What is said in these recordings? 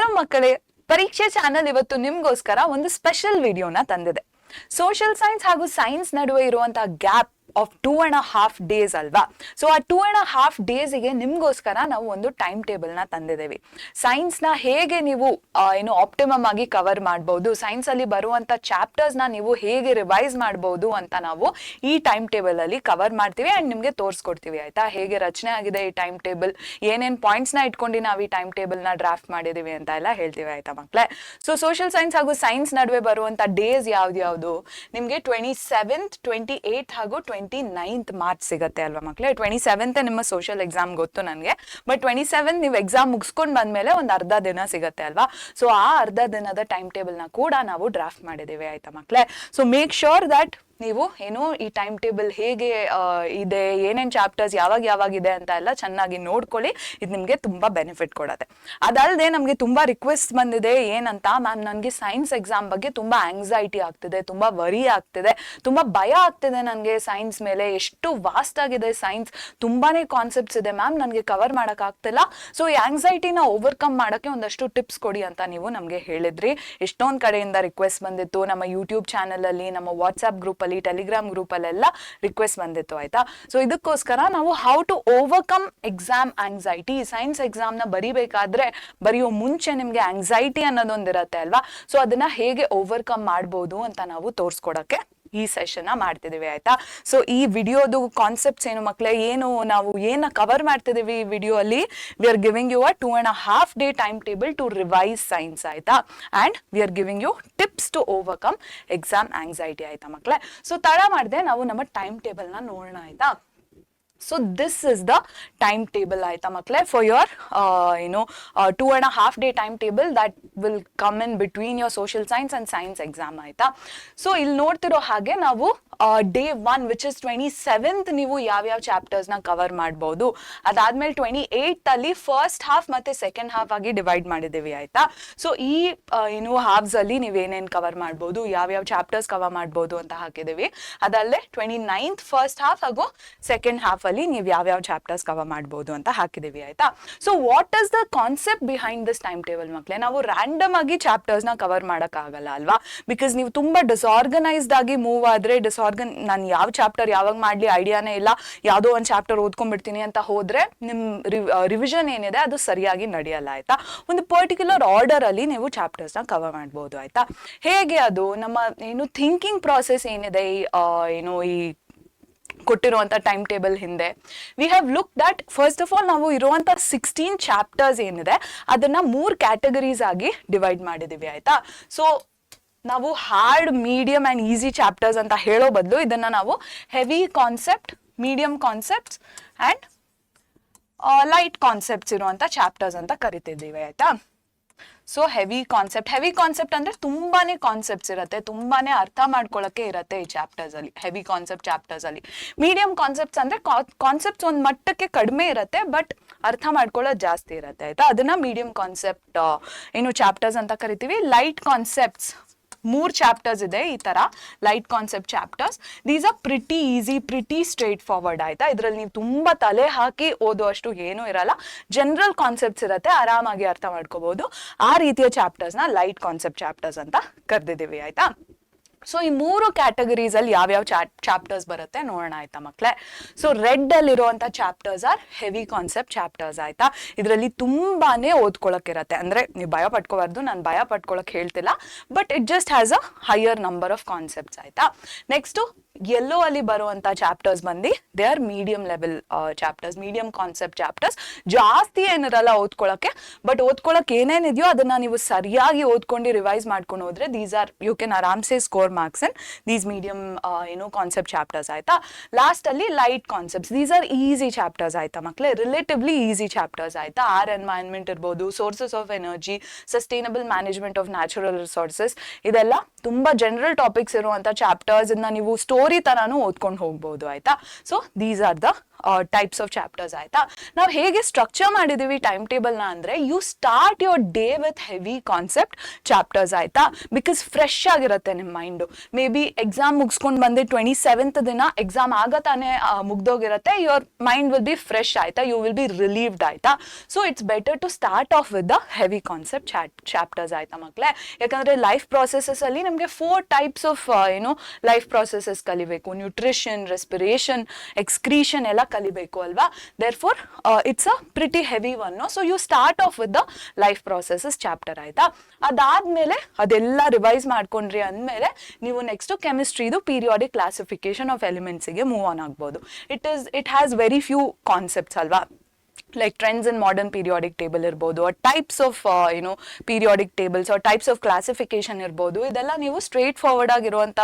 Hello ಮಕ್ಕಳೇ, ಪರೀಕ್ಷೆ channel ಇವತ್ತು ನಿಮ್ಗೋಸ್ಕರ ಒಂದು ಸ್ಪೆಷಲ್ ವಿಡಿಯೋನ ತಂದಿದೆ. ಸೋಷಿಯಲ್ ಸೈನ್ಸ್ ಹಾಗೂ ಸೈನ್ಸ್ ನಡುವೆ ಇರುವಂತಹ ಗ್ಯಾಪ್ ಆಫ್ 2.5 days ಅಲ್ವಾ. ಸೊ ಆ 2.5 daysಗೆ ನಿಮ್ಗೋಸ್ಕರ ನಾವು ಒಂದು ಟೈಮ್ ಟೇಬಲ್ ನ ತಂದಿದ್ದೇವೆ. ಸೈನ್ಸ್ ನ ಹೇಗೆ ನೀವು ಆಪ್ಟಿಮಮ್ ಆಗಿ ಕವರ್ ಮಾಡಬಹುದು, ಸೈನ್ಸ್ ಅಲ್ಲಿ ಬರುವಂತ ಚಾಪ್ಟರ್ಸ್ ನ ನೀವು ಹೇಗೆ ರಿವೈಸ್ ಮಾಡಬಹುದು ಅಂತ ನಾವು ಈ ಟೈಮ್ ಟೇಬಲ್ ಅಲ್ಲಿ ಕವರ್ ಮಾಡ್ತೀವಿ ಅಂಡ್ ನಿಮ್ಗೆ ತೋರಿಸ್ಕೊಡ್ತೀವಿ. ಆಯ್ತಾ, ಹೇಗೆ ರಚನೆ ಆಗಿದೆ ಈ ಟೈಮ್ ಟೇಬಲ್, ಏನೇನ್ ಪಾಯಿಂಟ್ಸ್ ನ ಇಟ್ಕೊಂಡು ನಾವು ಈ ಟೈಮ್ ಟೇಬಲ್ ನ ಡ್ರಾಫ್ಟ್ ಮಾಡಿದೀವಿ ಅಂತ ಎಲ್ಲ ಹೇಳ್ತೀವಿ. ಆಯ್ತಾ ಮಕ್ಳೇ, ಸೊ ಸೋಷಿಯಲ್ ಸೈನ್ಸ್ ಹಾಗೂ ಸೈನ್ಸ್ ನಡುವೆ ಬರುವಂತ ಡೇಸ್ ಯಾವ್ದು ನಿಮ್ಗೆ 27th, 28th ಹಾಗೂ 29th ಮಾರ್ಚ್ ಸಿಗುತ್ತೆ ಅಲ್ವಾ ಮಕ್ಳೇ. 27th ನಿಮ್ಮ ಸೋಷಿಯಲ್ ಎಕ್ಸಾಮ್ ಗೊತ್ತು ನನಗೆ, ಬಟ್ 27th ನೀವು ಎಕ್ಸಾಮ್ ಮುಗಿಸ್ಕೊಂಡ್ ಬಂದ್ಮೇಲೆ ಒಂದು ಅರ್ಧ ದಿನ ಸಿಗುತ್ತೆ ಅಲ್ವಾ. ಸೊ ಆ ಅರ್ಧ ದಿನದ ಟೈಮ್ ಟೇಬಲ್ ನ ಕೂಡ ನಾವು ಡ್ರಾಫ್ಟ್ ಮಾಡಿದ್ದೇವೆ. ಆಯ್ತಾ ಮಕ್ಳೇ, ಸೊ ಮೇಕ್ ಶೋರ್ ದಟ್ ನೀವು ಈ ಟೈಮ್ ಟೇಬಲ್ ಹೇಗೆ ಇದೆ, ಏನೇನ್ ಚಾಪ್ಟರ್ಸ್ ಯಾವಾಗ ಇದೆ ಅಂತ ಎಲ್ಲ ಚೆನ್ನಾಗಿ ನೋಡ್ಕೊಳ್ಳಿ. ಇದು ನಿಮ್ಗೆ ತುಂಬಾ ಬೆನಿಫಿಟ್ ಕೊಡುತ್ತೆ. ಅದಲ್ಲದೆ ನಮ್ಗೆ ತುಂಬಾ ರಿಕ್ವೆಸ್ಟ್ ಬಂದಿದೆ. ಏನಂತ, ಮ್ಯಾಮ್ ನನಗೆ ಸೈನ್ಸ್ ಎಕ್ಸಾಮ್ ಬಗ್ಗೆ ತುಂಬಾ ಆಂಗ್ಸೈಟಿ ಆಗ್ತಿದೆ, ತುಂಬಾ ವರಿ ಆಗ್ತಿದೆ, ತುಂಬಾ ಭಯ ಆಗ್ತಿದೆ ನನಗೆ ಸೈನ್ಸ್ ಮೇಲೆ. ಎಷ್ಟು ವಾಸ್ಟ್ ಆಗಿದೆ ಸೈನ್ಸ್, ತುಂಬಾನೇ ಕಾನ್ಸೆಪ್ಟ್ಸ್ ಇದೆ ಮ್ಯಾಮ್, ನನಗೆ ಕವರ್ ಮಾಡಕ್ ಆಗ್ತಿಲ್ಲ. ಸೊ ಈ ಆಂಗ್ಸೈಟಿನ ಓವರ್ಕಮ್ ಮಾಡಕ್ಕೆ ಒಂದಷ್ಟು ಟಿಪ್ಸ್ ಕೊಡಿ ಅಂತ ನೀವು ನಮ್ಗೆ ಹೇಳಿದ್ರಿ. ಎಷ್ಟೊಂದ್ ಕಡೆಯಿಂದ ರಿಕ್ವೆಸ್ಟ್ ಬಂದಿತ್ತು. ನಮ್ಮ ಯೂಟ್ಯೂಬ್ ಚಾನಲ್ ಅಲ್ಲಿ, ನಮ್ಮ ವಾಟ್ಸ್ಆಪ್ ಗ್ರೂಪ್, ಟೆಲಿಗ್ರಾಮ್ ಗ್ರೂಪ್ ಅಲ್ಲೆಲ್ಲ ರಿಕ್ವೆಸ್ಟ್ ಬಂದಿತ್ತು. ಆಯ್ತಾ, ಸೊ ಇದಕ್ಕೋಸ್ಕರ ನಾವು how to overcome exam anxiety, science exam ನ ಬರೆಯೋ ಮುಂಚೆ ನಿಮ್ಗೆ ಆಂಗ್ಸೈಟಿ ಅನ್ನೋದೊಂದಿರತ್ತೆ ಅಲ್ವಾ. ಸೊ ಅದನ್ನ ಹೇಗೆ ಓವರ್ಕಮ್ ಮಾಡ್ಬೋದು ಅಂತ ನಾವು ತೋರ್ಸ್ಕೊಡಕ್ಕೆ ಈ ಸೆಷನ್ ಮಾಡ್ತಿದೀವಿ. ಆಯ್ತಾ, ಸೊ ಈ ವಿಡಿಯೋದು ಕಾನ್ಸೆಪ್ಟ್ಸ್ ಏನು ಮಕ್ಳೇ, ನಾವು ಕವರ್ ಮಾಡ್ತಿದೀವಿ ಈ ವಿಡಿಯೋ ಅಲ್ಲಿ. We are giving you a 2.5 day time table to revise science. ಆಯ್ತಾ, and we are giving you tips to overcome exam anxiety. ಆಯ್ತಾ ಮಕ್ಳೇ, ಸೊ ತಡ ಮಾಡದೆ ನಾವು ನಮ್ಮ ಟೈಮ್ ಟೇಬಲ್ ನ ನೋಡೋಣ. ಆಯ್ತಾ, so this is the timetable ಆಯ್ತಾ ಮಕ್ಳೇ, for your 2.5 day timetable that will come in between your social science and science exam. ಆಯ್ತಾ, ಸೊ ಇಲ್ಲಿ ನೋಡ್ತಿರೋ ಹಾಗೆ ನಾವು day 1 which is 27th ನೀವು ಯಾವ್ಯಾವ ಚಾಪ್ಟರ್ಸ್ ನ ಕವರ್ ಮಾಡಬಹುದು. ಅದಾದ್ಮೇಲೆ 28th ಅಲ್ಲಿ ಫಸ್ಟ್ ಹಾಫ್ ಮತ್ತೆ ಸೆಕೆಂಡ್ ಹಾಫ್ ಆಗಿ ಡಿವೈಡ್ ಮಾಡಿದೀವಿ. ಆಯ್ತಾ, ಸೊ ಈ ಹಾಫ್ಸ್ ಅಲ್ಲಿ ನೀವೇನೇನ್ ಕವರ್ ಮಾಡಬಹುದು, ಯಾವ್ಯಾವ ಚಾಪ್ಟರ್ಸ್ ಕವರ್ ಮಾಡಬಹುದು ಅಂತ ಹಾಕಿದೀವಿ. ಅದಲ್ಲದೆ 29th ಫಸ್ಟ್ ಹಾಫ್ ಹಾಗೂ ಸೆಕೆಂಡ್ ಹಾಫ್ ಅಲ್ಲಿ ನೀವು ಯಾವ್ಯಾವ ಚಾಪ್ಟರ್ಸ್ ಕವರ್ ಮಾಡಬಹುದು ಅಂತ ಹಾಕಿದೀವಿ. ಆಯ್ತಾ, so what is the concept behind this time table ಮಕ್ಳೇ. ನಾವು ರ್ಯಾಂಡಮ್ ಆಗಿ ಚಾಪ್ಟರ್ಸ್ ನ ಕವರ್ ಮಾಡಕ್ ಆಗಲ್ಲ ಅಲ್ವಾ, ಬಿಕಾಸ್ ನೀವು ತುಂಬಾ ಡಿಸಾರ್ಗನೈಸ್ಡ್ ಆಗಿ ಮೂವ್ ಆದ್ರೆ, ನಾನು ಯಾವ ಚಾಪ್ಟರ್ ಯಾವಾಗ ಮಾಡ್ಲಿ ಐಡಿಯಾನೇ ಇಲ್ಲ, ಯಾವ್ದೋ ಒಂದ್ ಚಾಪ್ಟರ್ ಓದ್ಕೊಂಡ್ಬಿಡ್ತೀನಿ ಅಂತ ಹೋದ್ರೆ ನಿಮ್ ರಿವಿಷನ್ ಏನಿದೆ ಅದು ಸರಿಯಾಗಿ ನಡೆಯಲ್ಲ. ಆಯ್ತಾ, ಒಂದು ಪರ್ಟಿಕ್ಯುಲರ್ ಆರ್ಡರ್ ಅಲ್ಲಿ ನೀವು ಚಾಪ್ಟರ್ಸ್ ನ ಕವರ್ ಮಾಡಬಹುದು. ಆಯ್ತಾ, ಹೇಗೆ ಅದು ನಮ್ಮ ಥಿಂಕಿಂಗ್ ಪ್ರಾಸೆಸ್ ಏನಿದೆ ಈ ಕೊಟ್ಟಿರುವಂತ ಟೈಮ್ ಟೇಬಲ್ ಹಿಂದೆ, we have look that first of all ನಾವು ಇರುವಂತ 16 ಚಾಪ್ಟರ್ಸ್ ಏನಿದೆ ಅದನ್ನ 3 ಕ್ಯಾಟಗರೀಸ್ ಆಗಿ ಡಿವೈಡ್ ಮಾಡಿದೀವಿ. ಆಯ್ತಾ, ಸೊ ನಾವು hard, medium and easy chapters ಅಂತ ಹೇಳೋ ಬದಲು ಇದನ್ನ ನಾವು heavy concept, medium concepts and light concepts ಇರುವಂತ ಚಾಪ್ಟರ್ಸ್ ಅಂತ ಕರಿತಿದ್ದೀವಿ. ಆಯ್ತಾ, ಸೊ ಹೆವಿ ಕಾನ್ಸೆಪ್ಟ್ ಅಂದ್ರೆ ತುಂಬಾನೇ ಕಾನ್ಸೆಪ್ಟ್ಸ್ ಇರುತ್ತೆ, ತುಂಬಾನೇ ಅರ್ಥ ಮಾಡ್ಕೊಳಕ್ಕೆ ಇರುತ್ತೆ ಈ ಚಾಪ್ಟರ್ಸ್ ಅಲ್ಲಿ, ಹೆವಿ ಕಾನ್ಸೆಪ್ಟ್ ಚಾಪ್ಟರ್ಸ್ ಅಲ್ಲಿ. ಮೀಡಿಯಂ ಕಾನ್ಸೆಪ್ಟ್ಸ್ ಅಂದ್ರೆ ಕಾನ್ಸೆಪ್ಟ್ಸ್ ಒಂದ್ ಮಟ್ಟಕ್ಕೆ ಕಡಿಮೆ ಇರುತ್ತೆ, ಬಟ್ ಅರ್ಥ ಮಾಡ್ಕೊಳ್ಳೋದು ಜಾಸ್ತಿ ಇರುತ್ತೆ. ಆಯ್ತಾ, ಅದನ್ನ ಮೀಡಿಯಂ ಕಾನ್ಸೆಪ್ಟ್ ಚಾಪ್ಟರ್ಸ್ ಅಂತ ಕರಿತೀವಿ. ಲೈಟ್ ಕಾನ್ಸೆಪ್ಟ್ಸ್ 3 ಚಾಪ್ಟರ್ಸ್ ಇದೆ ಈ ತರ light concept chapters. These are pretty easy, pretty straight forward. ಆಯ್ತಾ, ಇದ್ರಲ್ಲಿ ನೀವು ತುಂಬಾ ತಲೆ ಹಾಕಿ ಓದುವಷ್ಟು ಏನೂ ಇರಲ್ಲ, ಜನರಲ್ ಕಾನ್ಸೆಪ್ಟ್ಸ್ ಇರುತ್ತೆ, ಆರಾಮಾಗಿ ಅರ್ಥ ಮಾಡ್ಕೋಬಹುದು. ಆ ರೀತಿಯ ಚಾಪ್ಟರ್ಸ್ ನ ಲೈಟ್ ಕಾನ್ಸೆಪ್ಟ್ ಚಾಪ್ಟರ್ಸ್ ಅಂತ ಕರೆದಿದ್ದೀವಿ. ಆಯ್ತಾ, ಸೊ ಈ 3 ಕ್ಯಾಟಗರೀಸ್ ಅಲ್ಲಿ ಯಾವ್ಯಾವ ಚಾಪ್ಟರ್ಸ್ ಬರುತ್ತೆ ನೋಡೋಣ. ಆಯ್ತಾ ಮಕ್ಳೇ, ಸೊ ರೆಡ್ ಅಲ್ಲಿರುವಂತ chapters are heavy concept chapters. ಆಯ್ತಾ, ಇದರಲ್ಲಿ ತುಂಬಾನೇ ಓದ್ಕೊಳಕ್ಕಿರತ್ತೆ, ಅಂದ್ರೆ ನೀವು ಭಯ ಪಟ್ಕೋಬಾರ್ದು, ನಾನು ಭಯ ಪಟ್ಕೊಳಕ್ ಹೇಳ್ತಿಲ್ಲ, but it just has a higher number of concepts. ಆಯ್ತಾ, ನೆಕ್ಸ್ಟ್ ಯೆಲ್ಲೋ ಅಲ್ಲಿ ಬರುವಂತ ಚಾಪ್ಟರ್ಸ್ ಬಂದು they are medium level chapters, medium concept chapters. ಜಾಸ್ತಿ ಏನಿರಲ್ಲ ಓದ್ಕೊಳಕ್ಕೆ, ಬಟ್ ಓದ್ಕೊಳಕ್ ಏನೇನಿದೆಯೋ ಅದನ್ನ ನೀವು ಸರಿಯಾಗಿ ಓದ್ಕೊಂಡು ರಿವೈಸ್ ಮಾಡ್ಕೊಂಡು ಹೋದ್ರೆ ದೀಸ್ ಆರ್ ಯು ಕ್ಯಾನ್ ಆರಾಮ್ಸೆ score marks in these medium concept chapters. ಆಯ್ತಾ, ಲಾಸ್ಟ್ ಅಲ್ಲಿ light concepts, these are easy chapters. ಆಯ್ತಾ ಮಕ್ಳೇ, ರಿಲೇಟಿವ್ಲಿ ಈಸಿ ಚಾಪ್ಟರ್ಸ್. ಆಯ್ತಾ, ಎನ್ವೈರನ್ಮೆಂಟ್ ಇರ್ಬೋದು, sources of energy, sustainable management of natural resources, ಇದೆಲ್ಲ ತುಂಬಾ ಜನರಲ್ ಟಾಪಿಕ್ಸ್ ಇರುವಂತ chapters. ಇದನ್ನ ನೀವು ಸ್ಟೋರಿ ತರಾನು ಓದ್ಕೊಂಡು ಹೋಗ್ಬಹುದು. ಆಯ್ತಾ, so these are the types of chapters ಆಯ್ತಾ. ನಾವು ಹೇಗೆ ಸ್ಟ್ರಕ್ಚರ್ ಮಾಡಿದೀವಿ ಟೈಮ್ ಟೇಬಲ್ನ ಅಂದ್ರೆ, you start your day with heavy concept chapters ಆಯ್ತಾ, ಬಿಕಾಸ್ ಫ್ರೆಶ್ ಆಗಿರುತ್ತೆ ನಿಮ್ಮ ಮೈಂಡು. ಮೇ ಬಿ ಎಕ್ಸಾಮ್ ಮುಗಿಸ್ಕೊಂಡು ಬಂದು 27th ದಿನ ಎಕ್ಸಾಮ್ ಆಗತಾನೆ ಮುಗ್ದೋಗಿರುತ್ತೆ, your mind will be fresh ಆಯ್ತಾ, ಯು ವಿಲ್ ಬಿ ರಿಲೀವ್ಡ್ ಆಯ್ತಾ. So it's better to start off with the heavy concept chapters ಆಯ್ತಾ ಮಕ್ಕಳೇ. ಯಾಕಂದ್ರೆ ಲೈಫ್ ಪ್ರಾಸೆಸಸ್ ಅಲ್ಲಿ ನಿಮಗೆ 4 ಟೈಪ್ಸ್ ಆಫ್ ಲೈಫ್ ಪ್ರಾಸೆಸಸ್ ಕಲಿಬೇಕು. ನ್ಯೂಟ್ರಿಷನ್, ರೆಸ್ಪಿರೇಷನ್, ಎಕ್ಸ್ಕ್ರೀಷನ್ ಎಲ್ಲ ಕಲಿಬೇಕು ಅಲ್ವಾ. Therefore it's a pretty heavy one. So you start off with the life processes chapter ಆಯ್ತಾ. ಅದಾದ್ಮೇಲೆ ಅದೆಲ್ಲ ರಿವೈಸ್ ಮಾಡ್ಕೊಂಡ್ರಿ ಅಂದ್ಮೇಲೆ ನೀವು ನೆಕ್ಸ್ಟ್ ಕೆಮಿಸ್ಟ್ರಿದು ಪೀರಿಯಾಡಿಕ್ ಕ್ಲಾಸಿಫಿಕೇಶನ್ ಆಫ್ ಎಲಿಮೆಂಟ್ಸ್ ಗೆ ಮೂವ್ ಆನ್ ಆಗ್ಬೋದು. It has very few concepts ಅಲ್ವಾ. like trends in modern periodic table ಇರ್ಬೋದು, or types of periodic tables or types of classification ಇರ್ಬೋದು. ಇದೆಲ್ಲ ನೀವು ಸ್ಟ್ರೇಟ್ ಫಾರ್ವರ್ಡ್ ಆಗಿರುವಂತ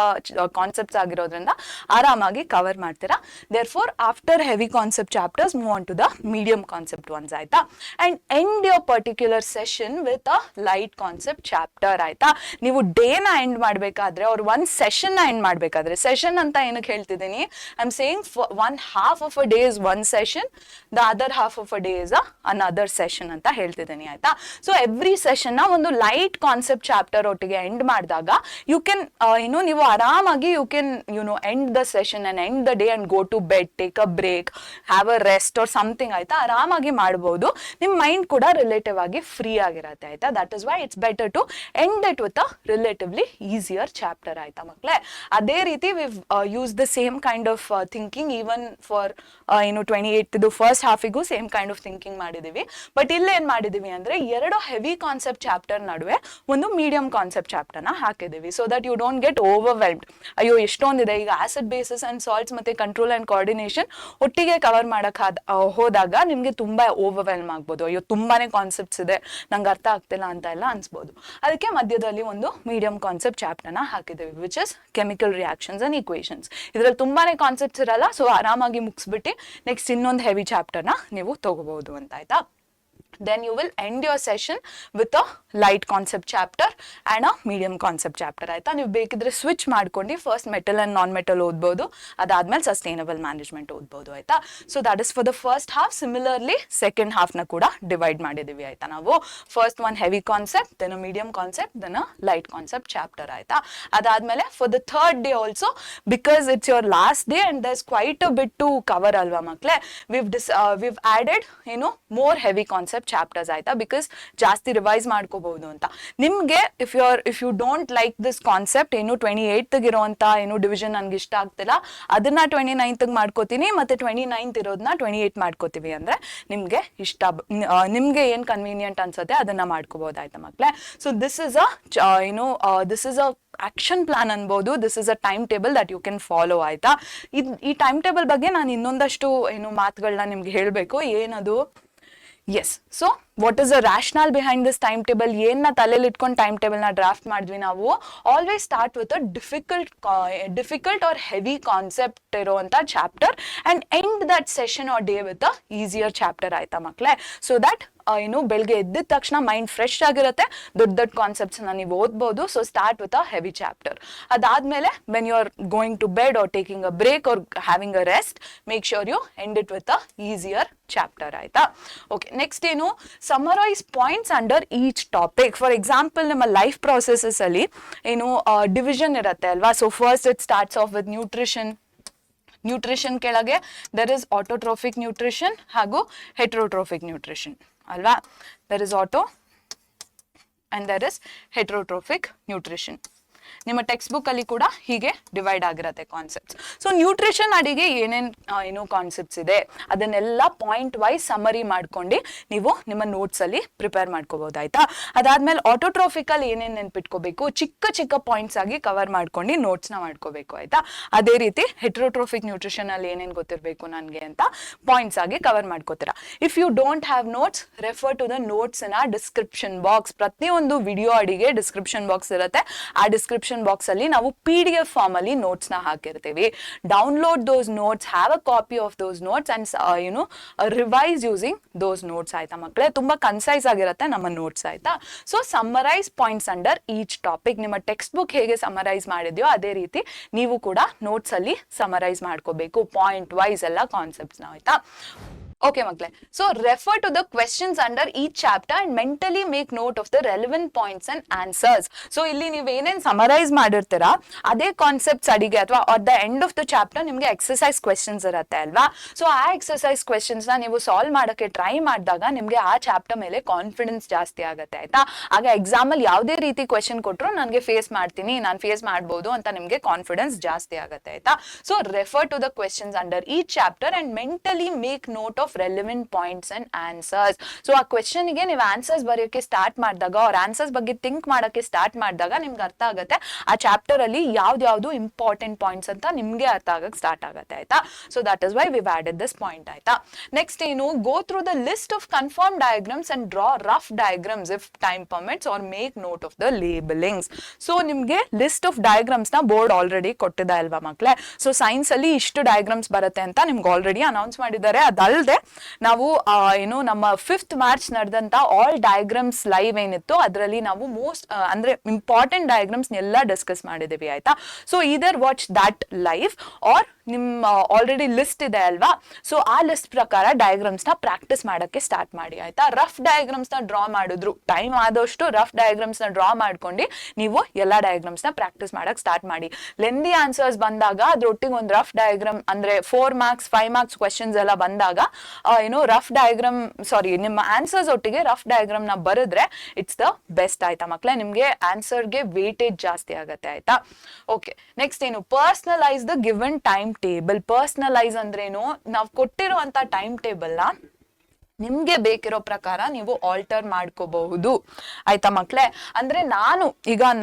ಕಾನ್ಸೆಪ್ಟ್ಸ್ ಆಗಿರೋದ್ರಿಂದ ಆರಾಮಾಗಿ ಕವರ್ ಮಾಡ್ತೀರಾ. therefore after heavy concept chapters move on to the medium concept ones ಆಯ್ತಾ. and end your particular session with a light concept chapter ಆಯ್ತಾ. ನೀವು ಡೇನ ಎಂಡ್ ಮಾಡ್ಬೇಕಾದ್ರೆ or one session ನ ಎಂಡ್ ಮಾಡ್ಬೇಕಾದ್ರೆ, ಸೆಷನ್ ಅಂತ ಏನಕ್ಕೆ ಹೇಳ್ತಿದ್ದೀನಿ, I am saying one half of a day is one session, the other half of a day is another session ಅಂತ ಹೇಳ್ತಿದ್ದೀನಿ ಆಯ್ತಾ. ಸೊ ಎವ್ರಿ ಸೆಷನ್ ನ ಒಂದು ಲೈಟ್ ಕಾನ್ಸೆಪ್ಟ್ ಚಾಪ್ಟರ್ ಒಟ್ಟಿಗೆ ಎಂಡ್ ಮಾಡಿದಾಗ ಯು ಕ್ಯಾನ್ ನೀವು ಆರಾಮಾಗಿ you can end the session and end the day and go to bed, take a break, have a rest or something ಆಯ್ತಾ. ಆರಾಮಾಗಿ ಮಾಡಬಹುದು. ನಿಮ್ ಮೈಂಡ್ ಕೂಡ ರಿಲೇಟಿವ್ ಆಗಿ ಫ್ರೀ ಆಗಿರತ್ತೆ ಆಯ್ತಾ. That is why it's better to end it with a relatively easier chapter ಆಯ್ತಾ ಮಕ್ಕಳೇ. ಅದೇ ರೀತಿ we use the same kind of thinking even for 28th first ಹಾಫಿಗೂ ಸೇಮ್ ಕೈಂಡ್ ಆಫ್ ಥಿಂಕಿಂಗ್ ಮಾಡಿದೀವಿ. ಬಟ್ ಇಲ್ಲಿ ಏನ್ ಮಾಡಿದೀವಿ ಅಂದ್ರೆ, ಎರಡು ಹೆವಿ ಕಾನ್ಸೆಪ್ಟ್ ಚಾಪ್ಟರ್ ನಡುವೆ ಒಂದು ಮೀಡಿಯಂ ಕಾನ್ಸೆಪ್ಟ್ ಚಾಪ್ಟರ್ ನ ಹಾಕಿದೀವಿ. So that you don't get overwhelmed. ಅಯ್ಯೋ ಎಷ್ಟೊಂದಿದೆ, ಈಗ ಆಸಿಡ್ ಬೇಸಸ್ ಅಂಡ್ ಸಾಲ್ಟ್ಸ್ ಮತ್ತೆ ಕಂಟ್ರೋಲ್ ಅಂಡ್ ಕೋಆರ್ಡಿನೇಷನ್ ಒಟ್ಟಿಗೆ ಕವರ್ ಮಾಡಕ್ ಹೋದಾಗ ನಿಮ್ಗೆ ತುಂಬಾ ಓವರ್ವೆಲ್ಮ್ ಆಗ್ಬೋದು. ಅಯ್ಯೋ ತುಂಬಾನೇ ಕಾನ್ಸೆಪ್ಟ್ಸ್ ಇದೆ, ನಂಗೆ ಅರ್ಥ ಆಗ್ತಿಲ್ಲ ಅಂತ ಎಲ್ಲ ಅನ್ಸ್ಬೋದು. ಅದಕ್ಕೆ ಮಧ್ಯದಲ್ಲಿ ಒಂದು ಮೀಡಿಯಂ ಕಾನ್ಸೆಪ್ಟ್ ಚಾಪ್ಟರ್ ನ ಹಾಕಿದೀವಿ, which is chemical reactions and equations. ಇದ್ರಲ್ಲಿ ತುಂಬಾನೇ ಕಾನ್ಸೆಪ್ಟ್ಸ್ ಇರಲ್ಲ, ಸೊ ಆರಾಮಾಗಿ ಮುಗಿಸ್ಬಿಟ್ಟು ನೆಕ್ಸ್ಟ್ ಇನ್ನೊಂದು ಹೆವಿ ಚಾಪ್ಟರ್ ನ ನೀವು ತಗೋಬಹುದು ಅಂತ ಆಯ್ತಾ. then you will end your session with a light concept chapter and a medium concept chapter ಆಯ್ತಾ. ನೀವು ಬೇಕಿದ್ರೆ ಸ್ವಿಚ್ ಮಾಡ್ಕೊಂಡು first metal and non metal ಓದ್ಬೋದು, ಅದಾದ್ಮೇಲೆ ಸಸ್ಟೈನಬಲ್ ಮ್ಯಾನೇಜ್ಮೆಂಟ್ ಓದ್ಬೋದು ಆಯ್ತಾ. So that is for the first half. Similarly second half ನ ಕೂಡ ಡಿವೈಡ್ ಮಾಡಿದೀವಿ ಆಯ್ತಾ ನಾವು. First one heavy concept, then a medium concept, then a light concept chapter ಆಯ್ತಾ. ಅದಾದ್ಮೇಲೆ for the third day also, because it's your last day and there is quite a bit to cover ಅಲ್ವಾ ಮಕ್ಳೇ, we've added more heavy concept chapters ಆಯ್ತಾ, because ಜಾಸ್ತಿ revise ಮಾಡ್ಕೋಬಹುದು ಅಂತ. ನಿಮ್ಗೆ if you don't like this concept, 28th ಇರುವಂತ division ನನ್ಗೆ ಇಷ್ಟ ಆಗ್ತಿಲ್ಲ, ಅದನ್ನ 29th ಮಾಡ್ಕೋತೀನಿ, ಮತ್ತೆ 29th ಇರೋದನ್ನ 28 ಮಾಡ್ಕೋತೀವಿ ಅಂದ್ರೆ ನಿಮ್ಗೆ ಇಷ್ಟ, ನಿಮ್ಗೆ ಏನ್ ಕನ್ವೀನಿಯಂಟ್ ಅನ್ಸುತ್ತೆ ಅದನ್ನ ಮಾಡ್ಕೋಬಹುದಾಯ್ತಾ ಮಕ್ಳೇ. So this is a action plan ಅನ್ಬೋದು. This is a time table that you can follow ಆಯ್ತಾ. ಈ ಟೈಮ್ ಟೇಬಲ್ ಬಗ್ಗೆ ನಾನು ಇನ್ನೊಂದಷ್ಟು ಮಾತುಗಳನ್ನ ನಿಮ್ಗೆ ಹೇಳ್ಬೇಕು. ಏನದು, yes, so what is the rational behind this time table, ಏನ್ನ ತಲೆಯಲ್ಲಿ ಇಟ್ಕೊಂಡು ಟೈಮ್ ಟೇಬಲ್ ನ ಡ್ರಾಫ್ಟ್ ಮಾಡಿದ್ವಿ ನಾವು. Always start with a difficult or heavy concept ಇರುವಂತ chapter and end that session or day with a easier chapter ಆಯ್ತಾ ಮಕ್ಳೇ. So that ಬೆಳಗ್ಗೆ ಎದ್ದಿದ ತಕ್ಷಣ ಮೈಂಡ್ ಫ್ರೆಶ್ ಆಗಿರುತ್ತೆ, ದೊಡ್ಡ ಕಾನ್ಸೆಪ್ಟ್ಸ್ ನ ನೀವು ಓದ್ಬೋದು. So start with a heavy chapter. ಅದಾದ್ಮೇಲೆ when you are going to bed or taking a break or having a rest, make sure you end it with a easier chapter ಆಯ್ತಾ. Okay, next summarize points under each topic. For example, ನಮ್ಮ life processes ಅಲ್ಲಿ division ಇರುತ್ತೆ ಅಲ್ವಾ. So first it starts off with nutrition ಕೆಳಗೆ there is autotrophic nutrition ಹಾಗೂ heterotrophic nutrition ಅಲ್ವಾ. there is auto and there is heterotrophic nutrition. ನಿಮ್ಮ text book ಅಲ್ಲಿ ಕೂಡ ಹೀಗೆ ಡಿವೈಡ್ ಆಗಿರತ್ತೆ ಕಾನ್ಸೆಪ್ಟ್ಸ್. ಸೊ ನ್ಯೂಟ್ರಿಷನ್ ಅಡಿಗೆ ಏನೇನು ಕಾನ್ಸೆಪ್ಟ್ಸ್ ಇದೆ ಅದನ್ನೆಲ್ಲ ಪಾಯಿಂಟ್ ವೈಸ್ ಸಮರಿ ಮಾಡ್ಕೊಂಡು ನೀವು ನಿಮ್ಮ ನೋಟ್ಸ್ ಅಲ್ಲಿ ಪ್ರಿಪೇರ್ ಮಾಡ್ಕೋಬಹುದು ಆಯ್ತಾ. ಅದಾದ್ಮೇಲೆ ಆಟೋಟ್ರೋಫಿಕಲ್ ಏನೇನ್ ನೆನ್ಪಿಟ್ಕೋಬೇಕು, ಚಿಕ್ಕ ಚಿಕ್ಕ ಪಾಯಿಂಟ್ಸ್ ಆಗಿ ಕವರ್ ಮಾಡ್ಕೊಂಡು ನೋಟ್ಸ್ ನ ಮಾಡ್ಕೋಬೇಕು ಆಯ್ತಾ. ಅದೇ ರೀತಿ ಹೆಟ್ರೋಟ್ರೋಫಿಕ್ ನ್ಯೂಟ್ರಿಷನ್ ಅಲ್ಲಿ ಏನೇನ್ ಗೊತ್ತಿರ್ಬೇಕು ನನ್ಗೆ ಅಂತ ಪಾಯಿಂಟ್ಸ್ ಆಗಿ ಕವರ್ ಮಾಡ್ಕೋತೀರಾ. If you don't have notes, refer to the notes in a description box. ಪ್ರತಿಯೊಂದು ವಿಡಿಯೋ ಅಡಿಗೆ ಡಿಸ್ಕ್ರಿಪ್ಷನ್ ಬಾಕ್ಸ್ ಇರುತ್ತೆ. ಆ ಡಿಸ್ಕ್ರಿಪ್ಷನ್ ಡಿಸ್ಕ್ರಿಪ್ಷನ್ ಬಾಕ್ಸ್ ಅಲ್ಲಿ ನಾವು PDF ಫಾರ್ಮ್ ಅಲ್ಲಿ ನೋಟ್ಸ್ ನ ಹಾಕಿರ್ತೀವಿ. Download those notes, have a copy of those notes and revise using those notes ಆಯ್ತಾ ಮಕ್ಕಳೇ. ತುಂಬಾ ಕನ್ಸೈಸ್ ಆಗಿರುತ್ತೆ ನಮ್ಮ ನೋಟ್ಸ್ ಆಯ್ತಾ. So summarise points under each topic. ನಿಮ್ಮ ಟೆಕ್ಸ್ಟ್ ಬುಕ್ ಹೇಗೆ ಸಮರೈಸ್ ಮಾಡಿದ್ಯೋ ಅದೇ ರೀತಿ ನೀವು ಕೂಡ ನೋಟ್ಸ್ ಅಲ್ಲಿ ಸಮರೈಸ್ ಮಾಡ್ಕೋಬೇಕು, ಪಾಯಿಂಟ್ ವೈಸ್ ಎಲ್ಲ ಕಾನ್ಸೆಪ್ಟ್ಸ್ ನ ಆಯ್ತಾ. ಓಕೆ ಮಕ್ಕಳೇ, so refer to the questions under each chapter and mentally make note of the relevant points and answers. So ಇಲ್ಲಿ ನೀವು ಏನೇನ್ ಸಮರೈಸ್ ಮಾಡಿರ್ತೀರಾ ಅದೇ ಕಾನ್ಸೆಪ್ಟ್ಸ್ ಅಡಿಗೆ ಅಥವಾ at the end of the chapter ನಿಮ್ಗೆ ಎಕ್ಸರ್ಸೈಸ್ ಕ್ವೆಶ್ಚನ್ಸ್ ಇರುತ್ತೆ ಅಲ್ವಾ. ಸೊ ಆ ಎಕ್ಸರ್ಸೈಸ್ ಕ್ವೆಶ್ಚನ್ಸ್ ನ ನೀವು ಸಾಲ್ವ್ ಮಾಡೋಕ್ಕೆ ಟ್ರೈ ಮಾಡಿದಾಗ ನಿಮ್ಗೆ ಆ ಚಾಪ್ಟರ್ ಮೇಲೆ ಕಾನ್ಫಿಡೆನ್ಸ್ ಜಾಸ್ತಿ ಆಗುತ್ತೆ ಆಯ್ತಾ. ಆಗ ಎಕ್ಸಾಮ್ ಅಲ್ಲಿ ಯಾವುದೇ ರೀತಿ ಕ್ವೆಶ್ಚನ್ ಕೊಟ್ಟರು ನನಗೆ ಫೇಸ್ ಮಾಡ್ತೀನಿ, ನಾನು ಫೇಸ್ ಮಾಡ್ಬೋದು ಅಂತ ನಿಮ್ಗೆ ಕಾನ್ಫಿಡೆನ್ಸ್ ಜಾಸ್ತಿ ಆಗುತ್ತೆ ಆಯ್ತಾ. So refer to the questions under each chapter and mentally make note of relevant points and answers. So ಆ ಕ್ವೆಶ್ಚನ್ ಗೆ ನೀವು ಆನ್ಸರ್ಸ್ ಬರೆಯೋಕೆ ಸ್ಟಾರ್ಟ್ ಮಾಡಿದಾಗ ಅವ್ರ ಆನ್ಸರ್ಸ್ ಬಗ್ಗೆ ಥಿಂಕ್ ಮಾಡೋಕೆ ಸ್ಟಾರ್ಟ್ ಮಾಡಿದಾಗ ನಿಮ್ಗೆ ಅರ್ಥ ಆಗುತ್ತೆ ಆ ಚಾಪ್ಟರ್ ಅಲ್ಲಿ ಯಾವ್ದು ಇಂಪಾರ್ಟೆಂಟ್ ಪಾಯಿಂಟ್ಸ್ ಅಂತ ನಿಮ್ಗೆ ಅರ್ಥ ಆಗಕ್ಕೆ ಸ್ಟಾರ್ಟ್ ಆಗುತ್ತೆ ಆಯ್ತಾ. So that is why we've added this point ಆಯ್ತಾ. ನೆಕ್ಸ್ಟ್ ಏನು, go through the list of confirm diagrams and draw rough diagrams if time permits or make note of the labellings. So ನಿಮ್ಗೆ list of diagrams ನ board already ಕೊಟ್ಟಿದೆ ಅಲ್ವಾ ಮಕ್ಕಳೇ. So science ಅಲ್ಲಿ ಇಷ್ಟು diagrams ಬರುತ್ತೆ ಅಂತ ನಿಮ್ಗೆ ಆಲ್ರೆಡಿ ಅನೌನ್ಸ್ ಮಾಡಿದ್ದಾರೆ. ಅದಲ್ಲದೆ ನಾವು ನಮ್ಮ 5th ಮಾರ್ಚ್ ನಡೆದಂತ ಆಲ್ ಡಯಾಗ್ರಾಮ್ಸ್ ಲೈವ್ ಏನಿತ್ತು ಅದರಲ್ಲಿ ನಾವು ಅಂದ್ರೆ ಇಂಪಾರ್ಟೆಂಟ್ ಡಯಾಗ್ರಾಮ್ಸ್ ಎಲ್ಲ ಡಿಸ್ಕಸ್ ಮಾಡಿದೀವಿ ಆಯ್ತಾ. ಸೊ ಇದರ್ ವಾಚ್ ದಟ್ ಲೈವ್ ಆರ್ ನಿಮ್ಮ ಆಲ್ರೆಡಿ ಲಿಸ್ಟ್ ಇದೆ ಅಲ್ವಾ. ಸೊ ಆ ಲಿಸ್ಟ್ ಪ್ರಕಾರ ಡಯಾಗ್ರಾಮ್ಸ್ ನ ಪ್ರಾಕ್ಟೀಸ್ ಮಾಡಕ್ಕೆ ಸ್ಟಾರ್ಟ್ ಮಾಡಿ ಆಯ್ತಾ. ರಫ್ ಡಯಾಗ್ರಾಮ್ಸ್ ನ ಡ್ರಾ ಮಾಡಿದ್ರು ಟೈಮ್ ಆದಷ್ಟು ರಫ್ ಡಯಾಗ್ರಾಮ್ಸ್ ನ ಡ್ರಾ ಮಾಡ್ಕೊಂಡು ನೀವು ಎಲ್ಲಾ ಡಯಾಗ್ರಾಮ್ಸ್ ನ ಪ್ರಾಕ್ಟೀಸ್ ಮಾಡಕ್ ಸ್ಟಾರ್ಟ್ ಮಾಡಿ. ಲೆಂದಿ ಆನ್ಸರ್ಸ್ ಬಂದಾಗ ಅದ್ರೊಟ್ಟಿಗೆ ಒಂದು ರಫ್ ಡಯಾಗ್ರಾಮ್ ಅಂದ್ರೆ 4 ಮಾರ್ಕ್ಸ್ 5 ಮಾರ್ಕ್ಸ್ ಕ್ವೆಶ್ಚನ್ಸ್ ಎಲ್ಲ ಬಂದಾಗ ರಫ್ ಡಯಾಗ್ರಾಮ್ ನಿಮ್ಮ ಆನ್ಸರ್ಸ್ ಒಟ್ಟಿಗೆ ರಫ್ ಡಯಾಗ್ರಾಮ್ ನ ಬರೆದ್ರೆ ಇಟ್ಸ್ ದ ಬೆಸ್ಟ್ ಆಯ್ತಾ ಮಕ್ಕಳೇ. ನಿಮ್ಗೆ ಆನ್ಸರ್ಗೆ ವೇಟೇಜ್ ಜಾಸ್ತಿ ಆಗುತ್ತೆ ಆಯ್ತಾ. ಓಕೆ, ನೆಕ್ಸ್ಟ್ ಏನು, personalise the given time table. Personalise ಅಂದ್ರೇನು, ನಾವು ಕೊಟ್ಟಿರುವಂತ ಟೈಮ್ ಟೇಬಲ್ ನ ನಿಮ್ಗೆ ಬೇಕಿರೋ ಪ್ರಕಾರ ನೀವು ಆಲ್ಟರ್ ಮಾಡ್ಕೋಬಹುದು ಆಯ್ತಾ ಮಕ್ಳೇ. ಅಂದ್ರೆ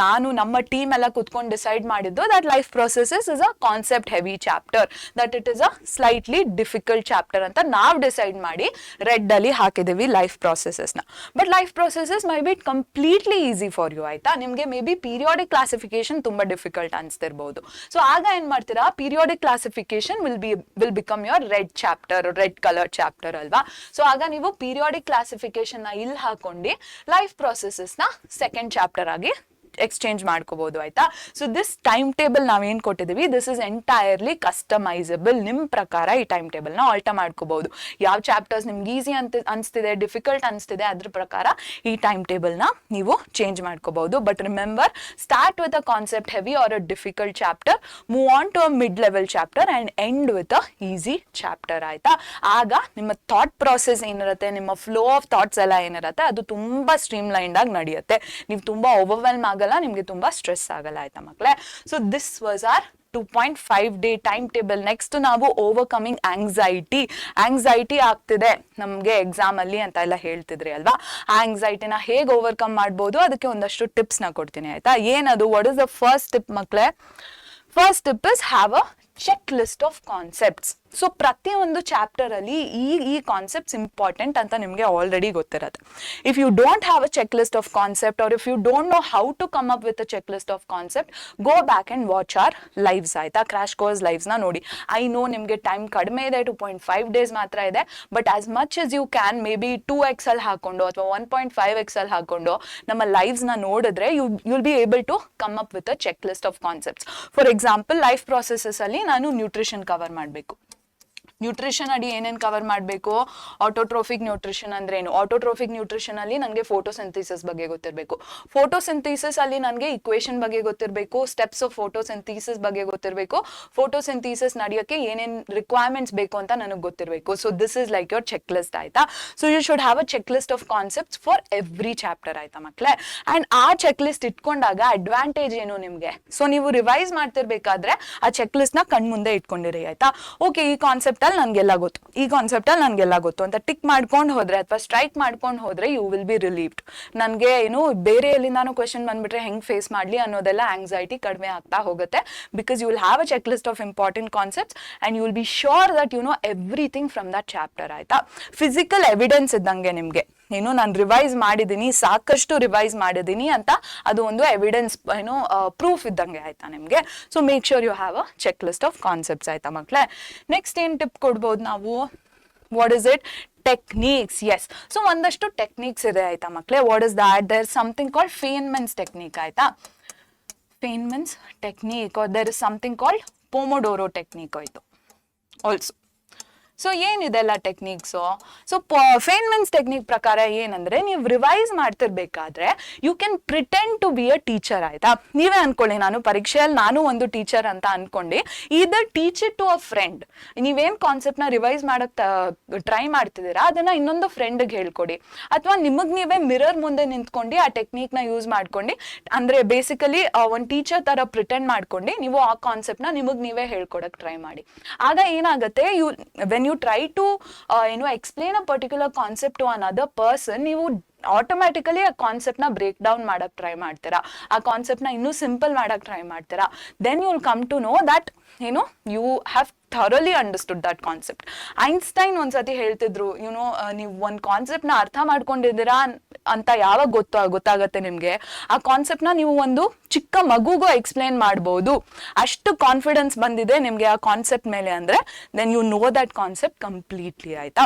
ನಾನು ನಮ್ಮ ಟೀಮ್ ಎಲ್ಲ ಕುತ್ಕೊಂಡು ಡಿಸೈಡ್ ಮಾಡಿದ್ದು that life processes is a concept heavy chapter, that it is a slightly difficult chapter ಅಂತ ನಾವು ಡಿಸೈಡ್ ಮಾಡಿ ರೆಡ್ ಅಲ್ಲಿ ಹಾಕಿದೀವಿ ಲೈಫ್ ಪ್ರೊಸೆಸಸ್ ನ. But life processes may be completely easy for you ಆಯ್ತಾ. ನಿಮ್ಗೆ ಮೇ ಬಿ ಪೀರಿಯಾಡಿಕ್ ಕ್ಲಾಸಿಫಿಕೇಶನ್ ತುಂಬಾ difficult ಅನ್ಸ್ತಿರ್ಬಹುದು. ಸೊ ಆಗ ಏನ್ ಮಾಡ್ತೀರಾ, periodic classification will become your red chapter, red colour chapter ಅಲ್ವಾ. ಸೊ ಆಗ ನೀವು ಪೀರಿಯಾಡಿಕ್ ಕ್ಲಾಸಿಫಿಕೇಶನ್ ನ ಇಲ್ಲಿ ಹಾಕೊಂಡು ಲೈಫ್ ಪ್ರೊಸೆಸಸ್ ನ ಸೆಕೆಂಡ್ ಚಾಪ್ಟರ್ ಆಗಿ ಎಕ್ಸ್ಚೇಂಜ್ ಮಾಡ್ಕೋಬಹುದು ಆಯ್ತಾ. ಸೊ ದಿಸ್ ಟೈಮ್ ಟೇಬಲ್ ನಾವೇನ್ ಕೊಟ್ಟಿದೀವಿ ದಿಸ್ ಇಸ್ ಎಂಟೈರ್ಲಿ ಕಸ್ಟಮೈಸಬಲ್. ನಿಮ್ ಪ್ರಕಾರ ಈ ಟೈಮ್ ಟೇಬಲ್ ನ ಆಲ್ಟರ್ ಮಾಡ್ಕೋಬಹುದು. ಯಾವ ಚಾಪ್ಟರ್ಸ್ ನಿಮ್ಗೆ ಈಸಿ ಅಂತ ಅನ್ಸ್ತಿದೆ, ಡಿಫಿಕಲ್ಟ್ ಅನ್ಸ್ತಿದೆ ಅದ್ರ ಪ್ರಕಾರ ಈ ಟೈಮ್ ಟೇಬಲ್ ನ ನೀವು ಚೇಂಜ್ ಮಾಡ್ಕೋಬಹುದು. But remember, start with a concept heavy or a difficult chapter, move on to a mid level chapter and end with a easy chapter ಆಯ್ತಾ. ಆಗ ನಿಮ್ಮ ಥಾಟ್ ಪ್ರಾಸೆಸ್ ಏನಿರುತ್ತೆ, ನಿಮ್ಮ ಫ್ಲೋ ಆಫ್ ಥಾಟ್ಸ್ ಎಲ್ಲ ಏನಿರುತ್ತೆ ಅದು ತುಂಬಾ ಸ್ಟ್ರೀಮ್ ಲೈನ್ಡ್ ಆಗಿ ನಡೆಯುತ್ತೆ. ನೀವು ತುಂಬಾ ಓವರ್ವೆಲ್ಮ್ ಆಗಲ್ಲ, ನಿಮ್ಗೆ ತುಂಬಾ ಸ್ಟ್ರೆಸ್ ಆಗಲ್ಲ ಆಯ್ತಾ ಮಕ್ಕಳೇ. So this was our 2.5 day time table. Next ನಾವು ಓವರ್ಕಮಿಂಗ್ ಆಂಗ್ಸೈಟಿ ಆಗ್ತಿದೆ ನಮ್ಗೆ ಎಕ್ಸಾಮ್ ಅಲ್ಲಿ ಅಂತ ಎಲ್ಲ ಹೇಳ್ತಿದ್ರಿ ಅಲ್ವಾ. ಆ ಆಂಗ್ಸೈಟಿನ ಹೇಗೆ ಓವರ್ಕಮ್ ಮಾಡ್ಬೋದು ಅದಕ್ಕೆ ಒಂದಷ್ಟು ಟಿಪ್ಸ್ ನ ಕೊಡ್ತೀನಿ ಆಯ್ತಾ. ಏನದು, what is the first tip ಮಕ್ಕಳೇ? First tip is have a check list of concepts. So ಪ್ರತಿಯೊಂದು ಚಾಪ್ಟರ್ ಅಲ್ಲಿ ಈ ಕಾನ್ಸೆಪ್ಟ್ಸ್ ಇಂಪಾರ್ಟೆಂಟ್ ಅಂತ ನಿಮ್ಗೆ ಆಲ್ರೆಡಿ ಗೊತ್ತಿರುತ್ತೆ. If you don't have a check list of concept or if you don't know how to come up with a check list of concept, go back and watch our lives ಆಯ್ತಾ. Crash course lives ನ ನೋಡಿ. I know ನಿಮ್ಗೆ time ಕಡಿಮೆ ಇದೆ, 2.5 days ಮಾತ್ರ ಇದೆ. But as much as you can may be 2x ಅಲ್ಲಿ ಹಾಕೊಂಡು ಅಥವಾ 1.5x ಅಲ್ಲಿ ಹಾಕೊಂಡು ನಮ್ಮ ಲೈವ್ಸ್ ನ ನೋಡಿದ್ರೆ you will be able to come up with a check list of concepts. For example, life processes ಅಲ್ಲಿ ನಾನು ನ್ಯೂಟ್ರಿಷನ್ ಕವರ್ ಮಾಡಬೇಕು. ನ್ಯೂಟ್ರಿಷನ್ ಅಡಿ ಏನೇನು ಕವರ್ ಮಾಡಬೇಕು? ಆಟೋಟ್ರೋಫಿಕ್ ನ್ಯೂಟ್ರಿಷನ್ ಅಂದ್ರೆ ಏನು? ಆಟೋಟ್ರೋಫಿಕ್ ನ್ಯೂಟ್ರಿಷನ್ ಅಲ್ಲಿ ನನಗೆ ಫೋಟೋಸಿಂಥಿಸಿಸ್ ಬಗ್ಗೆ ಗೊತ್ತಿರಬೇಕು. ಫೋಟೋಸಿಂಥಿಸಿಸ್ ಅಲ್ಲಿ ನನಗೆ ಇಕ್ವೇಷನ್ ಬಗ್ಗೆ ಗೊತ್ತಿರಬೇಕು, ಸ್ಟೆಪ್ಸ್ ಆಫ್ ಫೋಟೋಸಿಂಥಿಸಿಸ್ ಬಗ್ಗೆ ಗೊತ್ತಿರಬೇಕು, ಫೋಟೋಸಿಂಥಿಸಿಸ್ ನಡೆಯೋಕ್ಕೆ ಏನೇನು ರಿಕ್ವೈರ್ಮೆಂಟ್ಸ್ ಬೇಕು ಅಂತ ನನಗೆ ಗೊತ್ತಿರಬೇಕು. So this is like your check list ಆಯ್ತಾ. So you should have a check list of concepts for every chapter ಆಯ್ತಾ ಮಕ್ಕಳೇ. ಅಂಡ್ ಆ ಚೆಕ್ ಲಿಸ್ಟ್ ಇಟ್ಕೊಂಡಾಗ ಅಡ್ವಾಂಟೇಜ್ ಏನು ನಿಮ್ಗೆ? ಸೊ ನೀವು ರಿವೈಸ್ ಮಾಡ್ತಿರ್ಬೇಕಾದ್ರೆ ಆ ಚೆಕ್ ಲಿಸ್ಟ್ ನ ಕಣ್ಮುಂದೆ ಇಟ್ಕೊಂಡಿರಿ ಆಯ್ತಾ. ಓಕೆ, ಈ ಕಾನ್ಸೆಪ್ಟ್ ನನ್ಗೆಲ್ಲ ಗೊತ್ತು, ಈ ಕಾನ್ಸೆಪ್ಟ್ ಅಲ್ಲಿ ನನ್ಗೆಲ್ಲ ಗೊತ್ತು ಅಂತ ಟಿಕ್ ಮಾಡ್ಕೊಂಡು ಹೋದ್ರೆ ಅಥವಾ ಸ್ಟ್ರೈಕ್ ಮಾಡ್ಕೊಂಡು ಹೋದ್ರೆ ಯು ವಿಲ್ ಬಿ ರಿಲೀವ್ಡ್. ನನ್ಗೆ ಏನು ಬೇರೆ ಎಲ್ಲಿಂದಾನು ಕ್ವೆಶ್ಚನ್ ಬಂದ್ಬಿಟ್ರೆ ಹೆಂಗ್ ಫೇಸ್ ಮಾಡ್ಲಿ ಅನ್ನೋದೆಲ್ಲ ಆಂಗ್ಸೈಟಿ ಕಡಿಮೆ ಆಗ್ತಾ ಹೋಗುತ್ತೆ. Because you will have a check list of important concepts and you will be sure that you know everything from that chapter ಆಯ್ತಾ. ಫಿಸಿಕಲ್ ಎವಿಡೆನ್ಸ್ ಇದ್ದಂಗೆ ನಿಮ್ಗೆ ನಾನು ರಿವೈಸ್ ಮಾಡಿದ್ದೀನಿ, ಸಾಕಷ್ಟು ರಿವೈಸ್ ಮಾಡಿದ್ದೀನಿ ಅಂತ ಅದು ಒಂದು ಎವಿಡೆನ್ಸ್ ಪ್ರೂಫ್ ಇದ್ದಂಗೆ ಆಯ್ತಾ ನಿಮ್ಗೆ. So make sure you have a check list of concepts ಆಯ್ತಾ ಮಕ್ಳೇ. ನೆಕ್ಸ್ಟ್ ಏನ್ ಟಿಪ್ ಕೊಡ್ಬೋದು ನಾವು, what is it, techniques. Yes, so ಒಂದಷ್ಟು ಟೆಕ್ನಿಕ್ಸ್ ಇದೆ ಆಯ್ತಾ ಮಕ್ಳೇ. What is that, there is something called Feynman's technique ಆಯ್ತಾ. Feynman's technique, or there is something called Pomodoro technique ಆಯ್ತು ಆಲ್ಸೋ. ಸೊ ಏನಿದೆಲ್ಲ ಟೆಕ್ನಿಕ್ಸು, ಸೊ ಫೇನ್ಮನ್ಸ್ ಟೆಕ್ನಿಕ್ ಪ್ರಕಾರ ಏನಂದ್ರೆ, ನೀವು ರಿವೈಸ್ ಮಾಡ್ತಿರ್ಬೇಕಾದ್ರೆ you can pretend to be a teacher ಆಯ್ತಾ. ನೀವೇ ಅನ್ಕೊಳ್ಳಿ, ನಾನು ಪರೀಕ್ಷೆಯಲ್ಲಿ ನಾನು ಒಂದು ಟೀಚರ್ ಅಂತ ಅನ್ಕೊಂಡು either teach it to a friend. ನೀವೇನ್ ಕಾನ್ಸೆಪ್ಟ್ ನ ರಿವೈಸ್ ಮಾಡಕ್ ಟ್ರೈ ಮಾಡ್ತಿದ್ದೀರಾ ಅದನ್ನ ಇನ್ನೊಂದು ಫ್ರೆಂಡ್ಗೆ ಹೇಳ್ಕೊಡಿ, ಅಥವಾ ನಿಮಗ್ ನೀವೇ ಮಿರರ್ ಮುಂದೆ ನಿಂತ್ಕೊಂಡು ಆ ಟೆಕ್ನಿಕ್ ನ ಯೂಸ್ ಮಾಡ್ಕೊಂಡು, ಅಂದ್ರೆ ಬೇಸಿಕಲಿ ಒಂದು ಟೀಚರ್ ತರ ಪ್ರಿಟೆಂಡ್ ಮಾಡ್ಕೊಂಡು ನೀವು ಆ ಕಾನ್ಸೆಪ್ಟ್ ನ ನಿಮಗ್ ನೀವೇ ಹೇಳ್ಕೊಡಕ್ ಟ್ರೈ ಮಾಡಿ. ಆಗ ಏನಾಗುತ್ತೆ, when you try to explain a particular concept to another person, ನೀವು ಆಟೋಮ್ಯಾಟಿಕಲಿ ಆ ಕಾನ್ಸೆಪ್ಟ್ ನ ಬ್ರೇಕ್ ಡೌನ್ ಮಾಡಕ್ ಟ್ರೈ ಮಾಡ್ತೀರಾ, ಆ ಕಾನ್ಸೆಪ್ಟ್ ನ ಇನ್ನೂ ಸಿಂಪಲ್ ಮಾಡಕ್ ಟ್ರೈ ಮಾಡ್ತೀರಾ. Then you will come to know that you have thoroughly understood that concept. Einstein ಒಂದ್ಸತಿ ಹೇಳ್ತಿದ್ರು, ನೀವು ಒಂದು ಕಾನ್ಸೆಪ್ಟ್ ನ ಅರ್ಥ ಮಾಡ್ಕೊಂಡಿದ್ದೀರಾ ಅಂತ ಯಾವಾಗ ಗೊತ್ತಾಗತ್ತೆ ನಿಮ್ಗೆ, ಆ ಕಾನ್ಸೆಪ್ಟ್ ನ ನೀವು ಒಂದು ಚಿಕ್ಕ ಮಗುಗೂ ಎಕ್ಸ್ಪ್ಲೇನ್ ಮಾಡ್ಬೋದು, ಅಷ್ಟು ಕಾನ್ಫಿಡೆನ್ಸ್ ಬಂದಿದೆ ನಿಮ್ಗೆ ಆ ಕಾನ್ಸೆಪ್ಟ್ ಮೇಲೆ ಅಂದ್ರೆ, then you know that concept completely ಆಯ್ತಾ.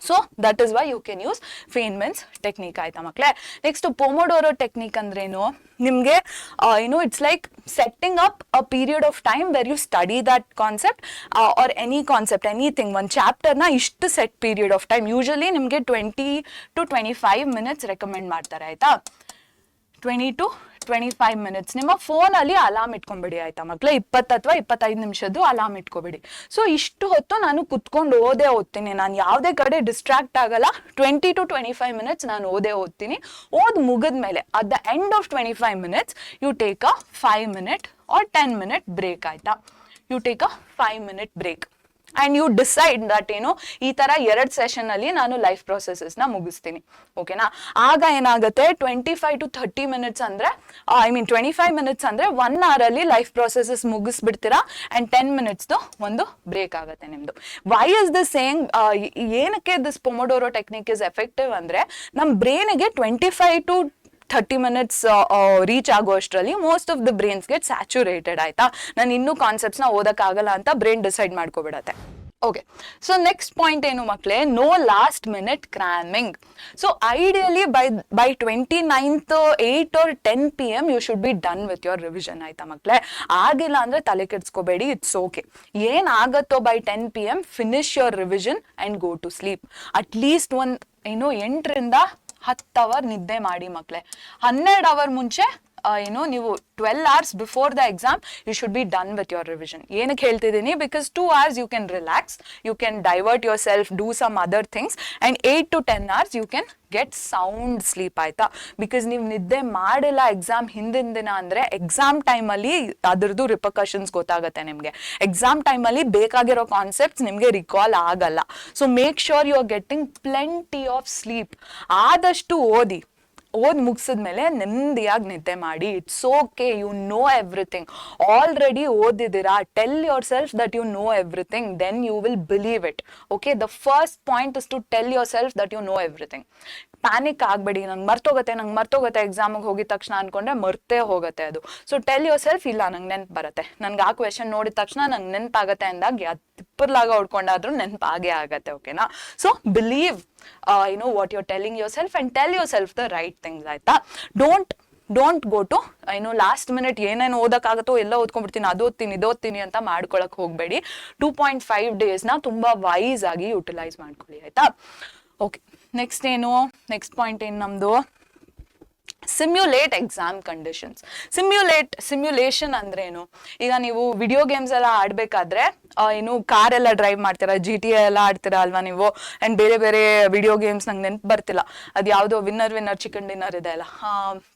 So that is why you can use Feynman's technique ಆಯ್ತಾ ಮಕ್ಳೇ. ನೆಕ್ಸ್ಟ್ ಪೊಮೊಡೋರೋ ಟೆಕ್ನಿಕ್ ಅಂದ್ರೇನು, ನಿಮ್ಗೆ it's like setting up a period of time where you study that concept or any concept, anything, ಒಂದು ಚಾಪ್ಟರ್ನ ಇಷ್ಟು set period of time, usually ನಿಮಗೆ 20 to 25 minutes recommend ಮಾಡ್ತಾರೆ ಆಯ್ತಾ. 20 to 25 minutes ನಿಮ್ಮ ಫೋನಲ್ಲಿ ಅಲಾರ್ಮ್ ಇಟ್ಕೊಂಡ್ಬಿಡಿ ಆಯ್ತಾ ಮಕ್ಳೇ. 20 ಅಥವಾ 25 ನಿಮಿಷದ್ದು ಅಲಾರ್ಮ್ ಇಟ್ಕೊಬಿಡಿ. ಸೊ ಇಷ್ಟು ಹೊತ್ತು ನಾನು ಕುತ್ಕೊಂಡು ಓದ್ತೀನಿ, ನಾನು ಯಾವುದೇ ಕಡೆ ಡಿಸ್ಟ್ರಾಕ್ಟ್ ಆಗಲ್ಲ. 20 to 25 minutes ನಾನು ಓದ್ತೀನಿ. ಮುಗಿದ್ಮೇಲೆ at the end of 25 minutes you take a 5-minute or 10-minute break ಆಯ್ತಾ. You take a 5-minute break and you decide that ಈ ತರ 2 ಸೆಷನ್ ಅಲ್ಲಿ ನಾನು ಲೈಫ್ ಪ್ರೊಸೆಸಸ್ ನ ಮುಗಿಸ್ತೀನಿ, ಓಕೆನಾ. ಆಗ ಏನಾಗುತ್ತೆ, 25 to 30 minutes ಅಂದ್ರೆ 25 minutes ಅಂದ್ರೆ 1 hour ಅಲ್ಲಿ ಲೈಫ್ ಪ್ರೊಸೆಸಸ್ ಮುಗಿಸ್ಬಿಡ್ತೀರಾ, ಅಂಡ್ 10 minutes ಒಂದು ಬ್ರೇಕ್ ಆಗುತ್ತೆ ನಿಮ್ದು. ವೈ ಇಸ್ ದ ಸೇಯಿಂಗ್, ಏನಕ್ಕೆ ದಿಸ್ ಪೊಮೊಡೋರೋ ಟೆಕ್ನಿಕ್ ಇಸ್ ಎಫೆಕ್ಟಿವ್ ಅಂದ್ರೆ, ನಮ್ ಬ್ರೈನ್ಗೆ 25 to 30 minutes ರೀಚ್ ಆಗೋ ಅಷ್ಟರಲ್ಲಿ most of the brains get saturated ಆಯ್ತಾ. ನಾನು ಇನ್ನೂ ಕಾನ್ಸೆಪ್ಟ್ಸ್ ನ ಓದಕ್ಕಾಗಲ್ಲ ಅಂತ ಬ್ರೈನ್ ಡಿಸೈಡ್ ಮಾಡ್ಕೊಬಿಡತ್ತೆ. ಓಕೆ, ಸೊ ನೆಕ್ಸ್ಟ್ ಪಾಯಿಂಟ್ ಏನು ಮಕ್ಳೇ, no last minute cramming. So ideally by 29th 8 or 10 PM you should be done with your revision ಆಯ್ತಾ ಮಕ್ಳೇ. ಆಗಿಲ್ಲ ಅಂದ್ರೆ ತಲೆ ಕೆಡ್ಸ್ಕೋಬೇಡಿ, ಇಟ್ಸ್ ಓಕೆ. ಏನ್ ಆಗತ್ತೋ by 10 PM finish your revision and go to sleep. At least 8 ರಿಂದ 10 hours ನಿದ್ದೆ ಮಾಡಿ ಮಕ್ಳೇ. 12 hours ಮುಂಚೆ ನೀವು 12 hours before the exam you should be done with your revision. ಏನಕ್ಕೆ ಹೇಳ್ತಿದ್ದೀನಿ, because 2 hours you can relax, you can divert yourself, do some other things, and 8 to 10 hours you can get sound sleep ಆಯ್ತಾ. Because ನೀವು ನಿದ್ದೆ ಮಾಡಿಲ್ಲ exam ಹಿಂದಿನ ದಿನ ಅಂದ್ರೆ exam ಟೈಮಲ್ಲಿ ಅದ್ರದ್ದು ರಿಪರ್ಕಷನ್ಸ್ ಗೊತ್ತಾಗುತ್ತೆ ನಿಮ್ಗೆ. ಎಕ್ಸಾಮ್ ಟೈಮಲ್ಲಿ ಬೇಕಾಗಿರೋ ಕಾನ್ಸೆಪ್ಟ್ಸ್ ನಿಮ್ಗೆ ರಿಕಾಲ್ ಆಗಲ್ಲ. So make sure you are getting plenty of sleep. ಆದಷ್ಟು ಮುಗಿಸಿದ್ಮೇಲೆ ನೆಮ್ಮದಿಯಾಗಿ ನಿದ್ದೆ ಮಾಡಿ. It's okay, you know everything. Already ಓದಿದ್ದೀರಾ, tell yourself that you know everything, then you will believe it. Okay, the first point is to tell yourself that you know everything. Panic ಆಗ್ಬೇಡಿ, ನಂಗೆ ಮರ್ತೋಗತ್ತೆ ಎಕ್ಸಾಮಿಗೆ ಹೋಗಿದ ತಕ್ಷಣ ಅನ್ಕೊಂಡ್ರೆ ಮರ್ತೇ ಹೋಗುತ್ತೆ ಅದು. So tell your self, ಇಲ್ಲ ನಂಗೆ ನೆನ್ಪು ಬರುತ್ತೆ, ನನ್ಗೆ ಆ ಕ್ವೆಶನ್ ನೋಡಿದ ತಕ್ಷಣ ನಂಗೆ ನೆನಪಾಗತ್ತೆ ಅಂದಾಗ ತಿಪ್ಪರ್ಲಾಗ ಹೊಡ್ಕೊಂಡಾದ್ರೂ ನೆನಪಾಗೇ ಆಗತ್ತೆ, ಓಕೆನಾ. So believe what you're telling yourself and tell yourself the right things ಆಯ್ತಾ. Don't go to last minute ಏನೇನು ಓದಕ್ಕಾಗತ್ತೋ ಎಲ್ಲ ಓದ್ಕೊಂಡ್ಬಿಡ್ತೀನಿ, ಇದೋದ್ತೀನಿ ಅಂತ ಮಾಡ್ಕೊಳಕ್ ಹೋಗ್ಬೇಡಿ. 2.5 days ನ ತುಂಬಾ ವೈಸ್ ಆಗಿ ಯುಟಿಲೈಸ್ ಮಾಡ್ಕೊಳ್ಳಿ ಆಯ್ತಾ. ಓಕೆ, ನೆಕ್ಸ್ಟ್ ಪಾಯಿಂಟ್ ಏನು ನಮ್ದು, ಸಿಮ್ಯುಲೇಟ್ ಎಕ್ಸಾಮ್ ಕಂಡೀಷನ್ಸ್. ಸಿಮ್ಯುಲೇಷನ್ ಅಂದ್ರೆ ಏನು, ಈಗ ನೀವು ವಿಡಿಯೋ ಗೇಮ್ಸ್ ಎಲ್ಲ ಆಡ್ಬೇಕಾದ್ರೆ ಕಾರ್ ಎಲ್ಲ ಡ್ರೈವ್ ಮಾಡ್ತೀರಾ, GTA ಎಲ್ಲ ಆಡ್ತೀರಾ ಅಲ್ವಾ ನೀವು, ಅಂಡ್ ಬೇರೆ ವಿಡಿಯೋ ಗೇಮ್ಸ್ ನಂಗೆ ನೆನ್ಪು ಬರ್ತಿಲ್ಲ, ಅದು ಯಾವ್ದೋ ವಿನ್ನರ್ ಚಿಕನ್ ಡಿನ್ನರ್ ಇದೆ ಅಲ್ಲ,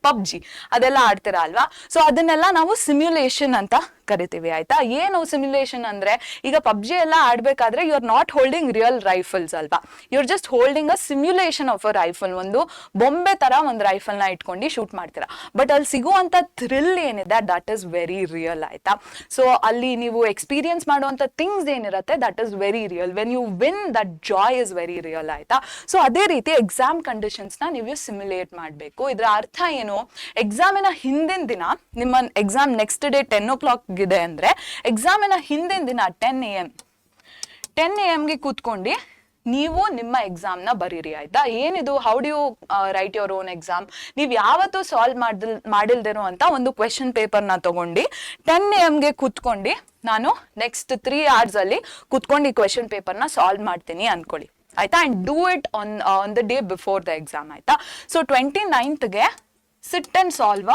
PUBG ಅದೆಲ್ಲ ಆಡ್ತೀರಾ ಅಲ್ವಾ. ಸೊ ಅದನ್ನೆಲ್ಲ ನಾವು ಸಿಮ್ಯುಲೇಷನ್ ಅಂತ ಕರಿತೀವಿ ಆಯ್ತಾ. ಏನು ಸಿಮ್ಯುಲೇಷನ್ ಅಂದ್ರೆ, ಈಗ ಪಬ್ಜಿ ಎಲ್ಲ ಆಡ್ಬೇಕಾದ್ರೆ you are not holding real rifles ಅಲ್ವಾ, you are just holding a simulation of a rifle. ಒಂದು ಬೊಂಬೆ ತರ ಒಂದು ರೈಫಲ್ ನ ಇಟ್ಕೊಂಡು ಶೂಟ್ ಮಾಡ್ತೀರಾ, ಬಟ್ ಅಲ್ಲಿ ಸಿಗುವಂತ ಥ್ರಿಲ್ ಏನಿದೆ ದಟ್ ಇಸ್ ವೆರಿ ರಿಯಲ್ ಆಯ್ತಾ. ಸೊ ಅಲ್ಲಿ ನೀವು ಎಕ್ಸ್ಪೀರಿಯನ್ಸ್ ಮಾಡುವಂತ ಥಿಂಗ್ಸ್ ಏನಿರುತ್ತೆ that is very real. When you win that joy is very real ಆಯ್ತಾ. ಸೊ ಅದೇ ರೀತಿ ಎಕ್ಸಾಮ್ ಕಂಡೀಷನ್ಸ್ ನ ನೀವು ಸಿಮ್ಯುಲೇಟ್ ಮಾಡಬೇಕು. ಇದರ ಅರ್ಥ ಏನು, ಎಕ್ಸಾಮಿನ ಹಿಂದಿನ ದಿನ, ನಿಮ್ಮ ಎಕ್ಸಾಮ್ ನೆಕ್ಸ್ಟ್ ಡೇ 10 o'clock ಇದೆ ಅಂದ್ರೆ ಎಕ್ಸಾಮಿನ ಹಿಂದಿನ ದಿನ 10 AM ಗೆ ಕೂತ್ಕೊಂಡು ನೀವು ನಿಮ್ಮ ಎಕ್ಸಾಮ್ ನ ಬರೀರಿ ಆಯ್ತಾ. ಏನಿದು, how do you write your own exam, ನೀವು ಯಾವತ್ತೂ ಸಾಲ್ವ್ ಮಾಡಿಲ್ದಿರೋ ಅಂತ ಒಂದು ಕ್ವೆಶನ್ ಪೇಪರ್ ನ ತಗೊಂಡು 10 AM ಗೆ ಕೂತ್ಕೊಂಡು ನಾನು ನೆಕ್ಸ್ಟ್ 3 hours ಅಲ್ಲಿ ಕೂತ್ಕೊಂಡು ಈ ಕ್ವೆಶನ್ ಪೇಪರ್ ನ ಸಾಲ್ವ್ ಮಾಡ್ತೀನಿ ಅನ್ಕೊಳ್ಳಿ ಆಯ್ತಾ. And do it on the day before the exam ಆಯ್ತಾ. ಸೊ 29th ಗೆ ಸಿಟ್ ಅಂಡ್ ಸಾಲ್ವ್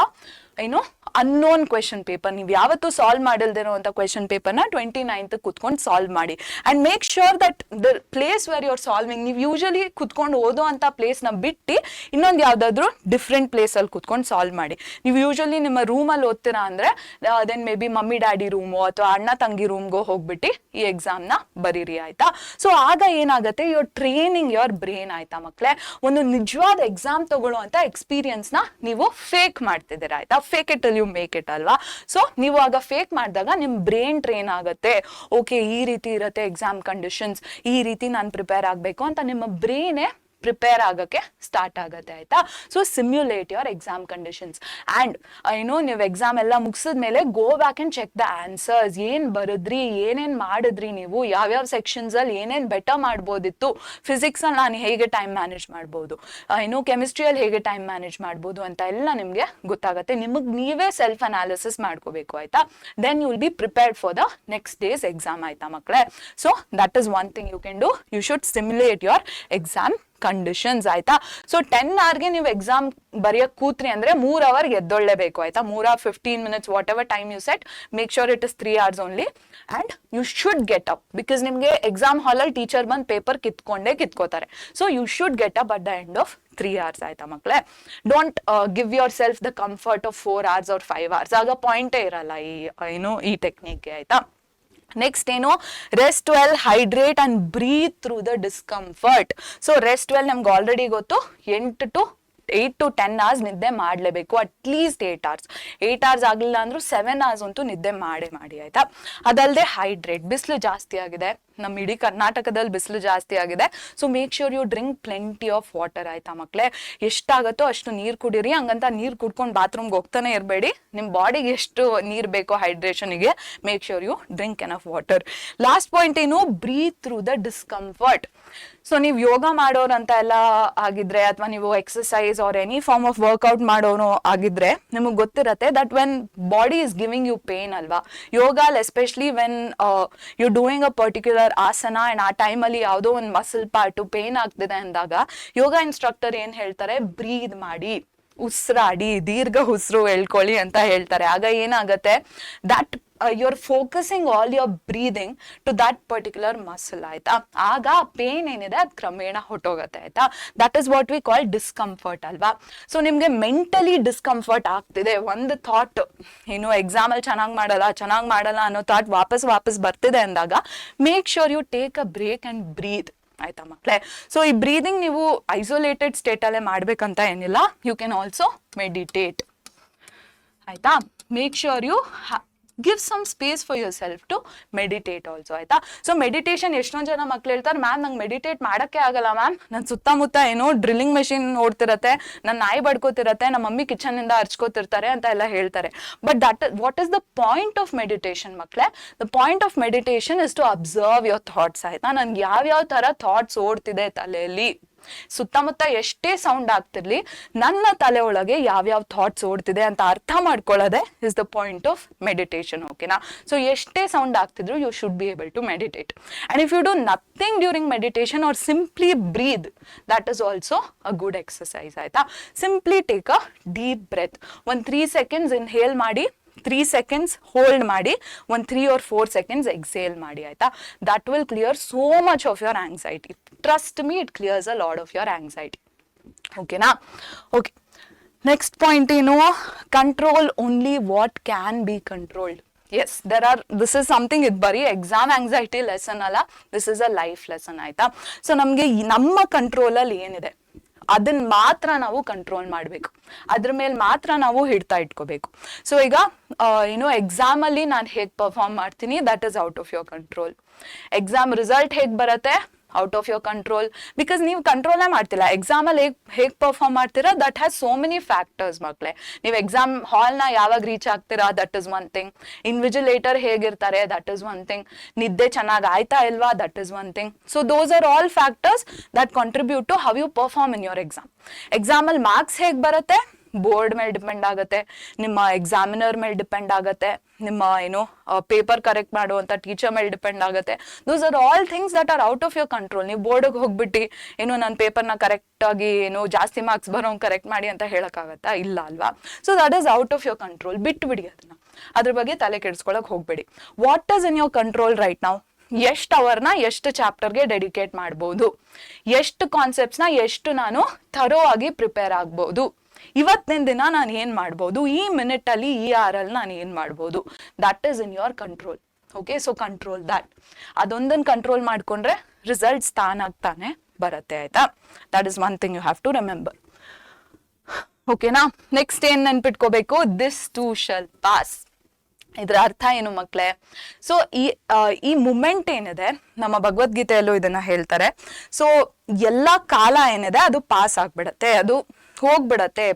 ಏನು ಅನ್ನೋನ್ ಕ್ವೆಶನ್ ಪೇಪರ್, ನೀವು ಯಾವತ್ತೂ ಸಾಲ್ವ್ ಮಾಡಿಲ್ದಿರೋ ಅಂತ ಕ್ವೆಶನ್ ಪೇಪರ್ನ 29th ಕುತ್ಕೊಂಡು ಸಾಲ್ವ್ ಮಾಡಿ. And make sure that the place where you are solving, ನೀವು ಯೂಶಲಿ ಕುತ್ಕೊಂಡು ಓದೋ ಅಂತ ಪ್ಲೇಸ್ನ ಬಿಟ್ಟು ಇನ್ನೊಂದು ಯಾವ್ದಾದ್ರು ಡಿಫ್ರೆಂಟ್ ಪ್ಲೇಸಲ್ಲಿ ಕುತ್ಕೊಂಡು ಸಾಲ್ವ್ ಮಾಡಿ. ನೀವು ಯೂಶಲಿ ನಿಮ್ಮ ರೂಮಲ್ಲಿ ಓದ್ತೀರಾ ಅಂದ್ರೆ then may be mummy daddy room ಅಥವಾ ಅಣ್ಣ ತಂಗಿ ರೂಮ್ಗೋ ಹೋಗ್ಬಿಟ್ಟು ಈ ಎಕ್ಸಾಮ್ನ ಬರೀರಿ ಆಯ್ತಾ. ಸೊ ಆಗ ಏನಾಗುತ್ತೆ, you are training your brain ಆಯ್ತಾ ಮಕ್ಕಳೇ. ಒಂದು ನಿಜವಾದ ಎಕ್ಸಾಮ್ ತಗೊಳ್ಳುವಂತ ಎಕ್ಸ್ಪೀರಿಯನ್ಸ್ ನ ನೀವು ಫೇಕ್ ಮಾಡ್ತಿದ್ದೀರಾ ಆಯ್ತಾ. Fake it you make it ಅಲ್ವಾ. ಸೊ ನೀವು ಆಗ ಫೇಕ್ ಮಾಡಿದಾಗ ನಿಮ್ ಬ್ರೈನ್ ಟ್ರೈನ್ ಆಗುತ್ತೆ, ಓಕೆ ಈ ರೀತಿ ಇರುತ್ತೆ ಎಕ್ಸಾಮ್ ಕಂಡೀಷನ್ಸ್, ಈ ರೀತಿ ನಾನು ಪ್ರಿಪೇರ್ ಆಗ್ಬೇಕು ಅಂತ ನಿಮ್ಮ ಬ್ರೈನೇ ಪ್ರಿಪೇರ್ ಆಗಕ್ಕೆ ಸ್ಟಾರ್ಟ್ ಆಗುತ್ತೆ ಆಯ್ತಾ. So simulate your exam conditions. And ಏನು, ನೀವು ಎಕ್ಸಾಮ್ ಎಲ್ಲ ಮುಗಿಸಿದ್ಮೇಲೆ go back and check the answers. ಏನ್ ಬರೆದ್ರಿ, ಏನೇನ್ ಮಾಡಿದ್ರಿ, ನೀವು ಯಾವ್ಯಾವ ಸೆಕ್ಷನ್ಸ್ ಅಲ್ಲಿ ಏನೇನ್ ಬೆಟರ್ ಮಾಡ್ಬೋದಿತ್ತು, ಫಿಸಿಕ್ಸ್ ಅಲ್ಲಿ ನಾನು ಹೇಗೆ ಟೈಮ್ ಮ್ಯಾನೇಜ್ ಮಾಡ್ಬೋದು, ಏನು ಕೆಮಿಸ್ಟ್ರಿಯಲ್ಲಿ ಹೇಗೆ ಟೈಮ್ ಮ್ಯಾನೇಜ್ ಮಾಡ್ಬೋದು ಅಂತ ಎಲ್ಲ ನಿಮ್ಗೆ ಗೊತ್ತಾಗುತ್ತೆ. ನಿಮಗ್ ನೀವೇ ಸೆಲ್ಫ್ ಅನಾಲಿಸಿಸ್ ಮಾಡ್ಕೋಬೇಕು ಆಯ್ತಾ. Then you will be prepared for the next days exam ಆಯ್ತಾ ಮಕ್ಕಳೇ. So that is one thing you can do, you should simulate your exam conditions ಆಯ್ತಾ. ಸೊ 10 hour ಗೆ ನೀವು ಎಕ್ಸಾಮ್ ಬರೆಯಕ್ ಕೂತ್ರಿ ಅಂದ್ರೆ 3 hour ಎದ್ದೊಳ್ಳೇಬೇಕು ಆಯ್ತಾ. 3 hour 15 minutes whatever time you set, make sure it is 3 hours only. And you should get up, because ನಿಮ್ಗೆ exam ಹಾಲಲ್ಲಿ teacher ಬಂದು paper ಕಿತ್ಕೋತಾರೆ. So you should get up at the end of 3 hours ಆಯ್ತಾ ಮಕ್ಕಳೇ. Don't give yourself the comfort of 4 hours or 5 hours, ಆಗ ಪಾಯಿಂಟೇ ಇರಲ್ಲ ಈ ಟೆಕ್ನಿಕ್ಗೆ ಆಯ್ತಾ. ನೆಕ್ಸ್ಟ್ ಏನು, rest well, hydrate and breathe through the discomfort. So rest well ನಮ್ಗೆ already ಗೊತ್ತು, 8 to 10 hours ನಿದ್ದೆ ಮಾಡಲೇಬೇಕು, ಅಟ್ಲೀಸ್ಟ್ 8 hours. 8 hours ಆಗಲಿಲ್ಲ ಅಂದ್ರೂ 7 hours ಅಂತೂ ನಿದ್ದೆ ಮಾಡಿ ಆಯ್ತಾ. ಅದಲ್ಲದೆ ಹೈಡ್ರೇಟ್, ಬಿಸಿಲು ಜಾಸ್ತಿ ಆಗಿದೆ, ನಮ್ಮ ಇಡೀ ಕರ್ನಾಟಕದಲ್ಲಿ ಬಿಸಿಲು ಜಾಸ್ತಿ ಆಗಿದೆ. So make sure you drink plenty of water ಆಯ್ತಾ ಮಕ್ಕಳೇ. ಎಷ್ಟಾಗತ್ತೋ ಅಷ್ಟು ನೀರು ಕುಡೀರಿ, ಹಂಗಂತ ನೀರು ಕುಡ್ಕೊಂಡು ಬಾತ್ರೂಮ್ಗೆ ಹೋಗ್ತಾನೆ ಇರಬೇಡಿ. ನಿಮ್ಮ ಬಾಡಿಗೆ ಎಷ್ಟು ನೀರು ಬೇಕೋ ಹೈಡ್ರೇಷನ್ಗೆ, make sure you drink enough water. Last point ಏನು, breathe through the discomfort. So ನೀವು ಯೋಗ ಮಾಡೋರಂತ ಎಲ್ಲ ಆಗಿದ್ರೆ, ಅಥವಾ ನೀವು exercise or any form of workout ಮಾಡೋನು ಆಗಿದ್ರೆ ನಿಮಗೆ ಗೊತ್ತಿರತ್ತೆ that when body is giving you pain ಅಲ್ವಾ. ಯೋಗಲ್ especially when you doing a particular asana and ಆ ಟೈಮಲ್ಲಿ ಯಾವುದೋ ಒಂದು ಮಸಲ್ ಪಾರ್ಟು ಪೇನ್ ಆಗ್ತಿದೆ ಅಂದಾಗ ಯೋಗ ಇನ್ಸ್ಟ್ರಕ್ಟರ್ ಏನ್ ಹೇಳ್ತಾರೆ, ಬ್ರೀದ್ ಮಾಡಿ, ಉಸಿರಾಡಿ, ದೀರ್ಘ ಉಸಿರು ಎಳ್ಕೊಳ್ಳಿ ಅಂತ ಹೇಳ್ತಾರೆ. ಆಗ ಏನಾಗತ್ತೆ, that you're focusing all your breathing to that particular muscle ಆಯ್ತಾ. ಆಗ ಪೇನ್ ಏನಿದೆ ಅದು ಕ್ರಮೇಣ ಹೊಟ್ಟೋಗತ್ತೆ ಆಯ್ತಾ. That is what we call discomfort ಅಲ್ವಾ. ಸೊ ನಿಮ್ಗೆ ಮೆಂಟಲಿ ಡಿಸ್ಕಂಫರ್ಟ್ ಆಗ್ತಿದೆ, ಒಂದು ಥಾಟ್ ಏನು ಎಕ್ಸಾಮ್ ಅಲ್ಲಿ ಚೆನ್ನಾಗಿ ಮಾಡಲ್ಲ ಅನ್ನೋ ಥಾಟ್ ವಾಪಸ್ ಬರ್ತಿದೆ ಅಂದಾಗ make sure you take a break and breathe ಆಯ್ತಾ ಮಕ್ಕಳೇ. ಸೊ ಈ ಬ್ರೀದಿಂಗ್ ನೀವು ಐಸೋಲೇಟೆಡ್ ಸ್ಟೇಟ್ ಅಲ್ಲೇ ಮಾಡ್ಬೇಕಂತ ಏನಿಲ್ಲ, ಯು ಕ್ಯಾನ್ ಆಲ್ಸೋ ಮೆಡಿಟೇಟ್ ಆಯ್ತಾ. Make sure you give some space for yourself to meditate also ಆಯ್ತಾ. ಸೊ ಮೆಡಿಟೇಷನ್ ಎಷ್ಟೊಂದು ಜನ ಮಕ್ಳು ಹೇಳ್ತಾರೆ, ಮ್ಯಾಮ್ ನಂಗೆ ಮೆಡಿಟೇಟ್ ಮಾಡಕ್ಕೆ ಆಗಲ್ಲ ಮ್ಯಾಮ್, ನನ್ನ ಸುತ್ತಮುತ್ತ ಏನೋ ಡ್ರಿಲ್ಲಿಂಗ್ ಮೆಷಿನ್ ಓಡ್ತಿರತ್ತೆ, ನನ್ನ ನಾಯಿ ಬಡ್ಕೋತಿರತ್ತೆ, ನಮ್ಮ ಮಮ್ಮಿ ಕಿಚನ್ ಇಂದ ಹರ್ಚ್ಕೋತಿರ್ತಾರೆ ಅಂತ ಎಲ್ಲ ಹೇಳ್ತಾರೆ. But that what is the point of meditation ಮಕ್ಳೇ? The point of meditation is to observe your thoughts ಆಯ್ತಾ. ನನ್ಗೆ ಯಾವ್ಯಾವ ತರ ಥಾಟ್ಸ್ ಓಡ್ತಿದೆ ತಲೆಯಲ್ಲಿ, ಸುತ್ತಮುತ್ತ ಎಷ್ಟೇ ಸೌಂಡ್ ಆಗ್ತಿರ್ಲಿ ನನ್ನ ತಲೆ ಒಳಗೆ ಯಾವ್ಯಾವ ಥಾಟ್ಸ್ ಓಡ್ತಿದೆ ಅಂತ ಅರ್ಥ ಮಾಡ್ಕೊಳ್ಳೋದೆ is the point of meditation ಓಕೆನಾ. ಸೊ ಎಷ್ಟೇ ಸೌಂಡ್ ಆಗ್ತಿದ್ರು you should be able to meditate. And if you do nothing during meditation or simply breathe, that is also a good exercise ಆಯ್ತಾ. Simply take a deep breath, ಒಂದು 3 seconds inhale ಮಾಡಿ, 3 seconds hold ಮಾಡಿ, ಒಂದು 3 or 4 seconds exhale ಮಾಡಿ ಆಯ್ತಾ. That will clear so much of your anxiety. Trust me, it clears a lot of your anxiety ಓಕೆನಾ. Okay, next point ಏನು, control only what can be controlled. Yes this is something, ಇದು ಬರೀ exam anxiety lesson ಅಲ್ಲ, this is a life lesson ಆಯ್ತಾ. So ನಮ್ಗೆ ನಮ್ಮ ಕಂಟ್ರೋಲಲ್ಲಿ ಏನಿದೆ ಅದನ್ನ ಮಾತ್ರ ನಾವು ಕಂಟ್ರೋಲ್ ಮಾಡಬೇಕು, ಅದ್ರ ಮೇಲೆ ಮಾತ್ರ ನಾವು ಹಿಡ್ತಾ ಇಟ್ಕೋಬೇಕು. ಸೊ ಈಗ ಎಕ್ಸಾಮ್ ಅಲ್ಲಿ ನಾನು ಹೇಗೆ ಪರ್ಫಾರ್ಮ್ ಮಾಡ್ತೀನಿ, that is out of your control. Exam result ಹೇಗೆ ಬರುತ್ತೆ, out of your control, because ನೀವು ಕಂಟ್ರೋಲೇ ಮಾಡ್ತಿಲ್ಲ. ಎಕ್ಸಾಮಲ್ಲಿ ಹೇಗೆ ಪರ್ಫಾರ್ಮ್ ಮಾಡ್ತೀರಾ, that has so many factors ಮಕ್ಕಳೇ. ನೀವು ಎಕ್ಸಾಮ್ ಹಾಲ್ನ ಯಾವಾಗ ರೀಚ್ ಆಗ್ತೀರಾ, that is one thing. Invigilator ಹೇಗಿರ್ತಾರೆ, ದಟ್ ಇಸ್ ಒನ್ ಥಿಂಗ್. ನಿದ್ದೆ ಚೆನ್ನಾಗಿ ಆಯ್ತಾ ಇಲ್ವಾ, that is one thing. So those are all factors that contribute to how you perform in your exam. ಎಕ್ಸಾಮಲ್ಲಿ ಮಾರ್ಕ್ಸ್ ಹೇಗೆ ಬರುತ್ತೆ, ಬೋರ್ಡ್ ಮೇಲೆ ಡಿಪೆಂಡ್ ಆಗುತ್ತೆ, ನಿಮ್ಮ ಎಕ್ಸಾಮಿನರ್ ಮೇಲೆ ಡಿಪೆಂಡ್ ಆಗುತ್ತೆ, ನಿಮ್ಮ ಪೇಪರ್ ಕರೆಕ್ಟ್ ಮಾಡುವಂತ ಟೀಚರ್ ಮೇಲೆ ಡಿಪೆಂಡ್ ಆಗುತ್ತೆ. ದೋಸ್ are all things that are out of your control. ನೀವು ಬೋರ್ಡ್ಗೆ ಹೋಗ್ಬಿಟ್ಟು ನನ್ನ ಪೇಪರ್ನ ಕರೆಕ್ಟ್ ಆಗಿ ಜಾಸ್ತಿ ಮಾರ್ಕ್ಸ್ ಬರೋಂಗ್ ಕರೆಕ್ಟ್ ಮಾಡಿ ಅಂತ ಹೇಳಕ್ಕಾಗತ್ತಾ, ಇಲ್ಲ ಅಲ್ವಾ. So that is out of your control. ಬಿಟ್ಬಿಡಿ ಅದನ್ನ, ಅದ್ರ ಬಗ್ಗೆ ತಲೆ ಕೆಡಿಸ್ಕೊಳಕ್ ಹೋಗ್ಬೇಡಿ. What is in your control right ನಾವು, ಎಷ್ಟು ಅವರ್ನ ಎಷ್ಟು ಚಾಪ್ಟರ್ಗೆ ಡೆಡಿಕೇಟ್ ಮಾಡ್ಬೋದು, ಎಷ್ಟು ಕಾನ್ಸೆಪ್ಟ್ಸ್ನ ಎಷ್ಟು ನಾನು ಥರೋ ಆಗಿ ಪ್ರಿಪೇರ್ ಆಗ್ಬೋದು, ಇವತ್ತಿನ ದಿನ ನಾನು ಏನ್ ಮಾಡ್ಬೋದು, ಈ ಮಿನಿಟ್ ಅಲ್ಲಿ ಈ ಅವರಲ್ಲಿ ನಾನು ಏನ್ ಮಾಡ್ಬೋದು, that is in your control. Okay, so control that. ಅದೊಂದನ್ನು ಕಂಟ್ರೋಲ್ ಮಾಡ್ಕೊಂಡ್ರೆ ರಿಸಲ್ಟ್ಸ್ ತಾನಾಗ್ತಾನೆ ಬರುತ್ತೆ ಆಯ್ತಾ. That is one thing you have to remember. ಓಕೆನಾ. ನೆಕ್ಸ್ಟ್ ಏನ್ ನೆನ್ಪಿಟ್ಕೋಬೇಕು, ದಿಸ್ ಟು ಶಲ್ ಪಾಸ್. ಇದ್ರ ಅರ್ಥ ಏನು ಮಕ್ಕಳೇ, ಸೊ ಈ ಮೂಮೆಂಟ್ ಏನಿದೆ ನಮ್ಮ ಭಗವದ್ಗೀತೆಯಲ್ಲೂ ಇದನ್ನ ಹೇಳ್ತಾರೆ. ಸೊ ಎಲ್ಲ ಕಾಲ ಏನಿದೆ ಅದು ಪಾಸ್ ಆಗ್ಬಿಡತ್ತೆ, ಅದು ಹೋಗ್ಬಿಡತ್ತೆ.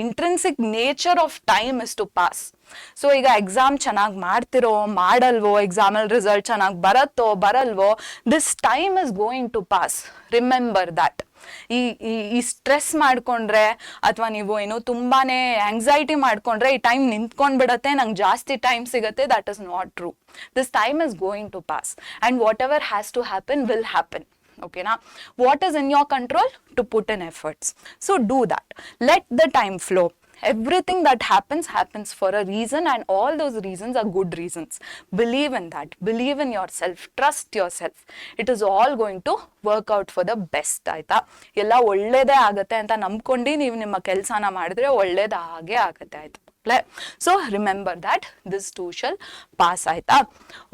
Intrinsic nature of time is to pass. So ಈಗ ಎಕ್ಸಾಮ್ ಚೆನ್ನಾಗಿ ಮಾಡ್ತಿರೋ ಮಾಡಲ್ವೋ, ಎಕ್ಸಾಮಲ್ಲಿ ರಿಸಲ್ಟ್ ಚೆನ್ನಾಗಿ ಬರತ್ತೋ ಬರಲ್ವೋ, this time is going to pass. Remember that. ಈ ಸ್ಟ್ರೆಸ್ ಮಾಡ್ಕೊಂಡ್ರೆ ಅಥವಾ ನೀವು ತುಂಬಾನೇ ಆಂಗ್ಸೈಟಿ ಮಾಡ್ಕೊಂಡ್ರೆ ಈ ಟೈಮ್ ನಿಂತ್ಕೊಂಡ್ಬಿಡತ್ತೆ, ನಂಗೆ ಜಾಸ್ತಿ ಟೈಮ್ ಸಿಗತ್ತೆ, that is not true. This time is going to pass and whatever has to happen will happen. Okay na, what is in your control? To put in efforts. So do that. Let the time flow. Everything that happens for a reason, and all those reasons are good reasons. Believe in that. Believe in yourself. Trust yourself. It is all going to work out for the best. ಆಯ್ತಾ. ಎಲ್ಲ ಒಳ್ಳೇದೇ ಆಗತ್ತೆ ಅಂತ ನಂಬ್ಕೊಂಡು ನೀವು ನಿಮ್ಮ ಕೆಲಸನ ಮಾಡಿದ್ರೆ ಒಳ್ಳೇದಾಗೇ ಆಗತ್ತೆ ಆಯ್ತಾ. So remember that this too shall pass ಆಯ್ತಾ.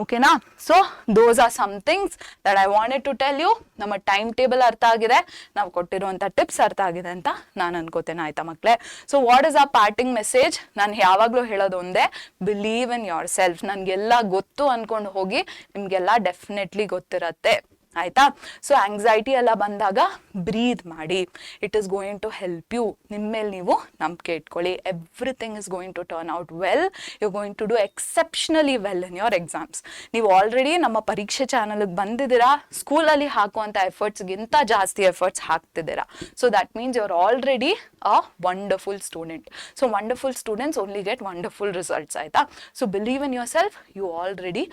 ಓಕೆನಾ. So those are some things that I wanted to tell you. ನಮ್ಮ ಟೈಮ್ ಟೇಬಲ್ ಅರ್ಥ ಆಗಿದೆ, ನಾವು ಕೊಟ್ಟಿರುವಂತ ಟಿಪ್ಸ್ ಅರ್ಥ ಆಗಿದೆ ಅಂತ ನಾನು ಅನ್ಕೋತೇನೆ ಆಯ್ತಾ ಮಕ್ಕಳೇ. ಸೊ ವಾಟ್ ಇಸ್ ಆ ಪಾರ್ಟಿಂಗ್ ಮೆಸೇಜ್, ನಾನು ಯಾವಾಗ್ಲೂ ಹೇಳೋದು ಒಂದೇ, ಬಿಲೀವ್ ಇನ್ ಯೋರ್ ಸೆಲ್ಫ್. ನನ್ಗೆಲ್ಲ ಗೊತ್ತು ಅನ್ಕೊಂಡು ಹೋಗಿ, ನಿಮ್ಗೆಲ್ಲ ಡೆಫಿನೆಟ್ಲಿ ಗೊತ್ತಿರತ್ತೆ ಆಯ್ತಾ. ಸೊ ಆಂಗ್ಸೈಟಿ ಎಲ್ಲ ಬಂದಾಗ ಬ್ರೀದ್ ಮಾಡಿ, it is going to help you. ನಿಮ್ಮ ಮೇಲೆ ನೀವು ನಂಬಿಕೆ ಇಟ್ಕೊಳ್ಳಿ. Everything is going to turn out well. You going to do exceptionally well in your exams. ನೀವು ಆಲ್ರೆಡಿ ನಮ್ಮ ಪರೀಕ್ಷೆ ಚಾನಲ್ಗೆ ಬಂದಿದ್ದೀರಾ, ಸ್ಕೂಲಲ್ಲಿ ಹಾಕುವಂಥ ಎಫರ್ಟ್ಸ್ಗಿಂತ ಜಾಸ್ತಿ ಎಫರ್ಟ್ಸ್ ಹಾಕ್ತಿದ್ದೀರಾ. So that means you are already a wonderful student. So wonderful students only get wonderful results ಆಯ್ತಾ. So believe in yourself. You already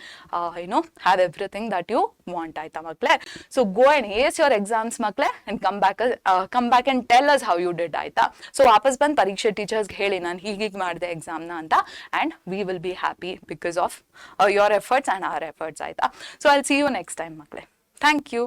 have everything that you want ಆಯ್ತಾ ಮಕ್ಕಳೇ. So go and ace your exams ಮಕ್ಕಳೇ, and come back and tell us how you did ಆಯ್ತಾ. So ವಾಪಸ್ ಬಂದು ಪರೀಕ್ಷೆ ಟೀಚರ್ಸ್ಗೆ ಹೇಳಿ ನಾನು ಹೀಗೀಗೆ ಮಾಡಿದೆ ಎಕ್ಸಾಮ್ನ ಅಂತ, and we will be happy because of your efforts and our efforts ಆಯ್ತಾ. So I'll see you next time ಮಕ್ಕಳೇ. Thank you.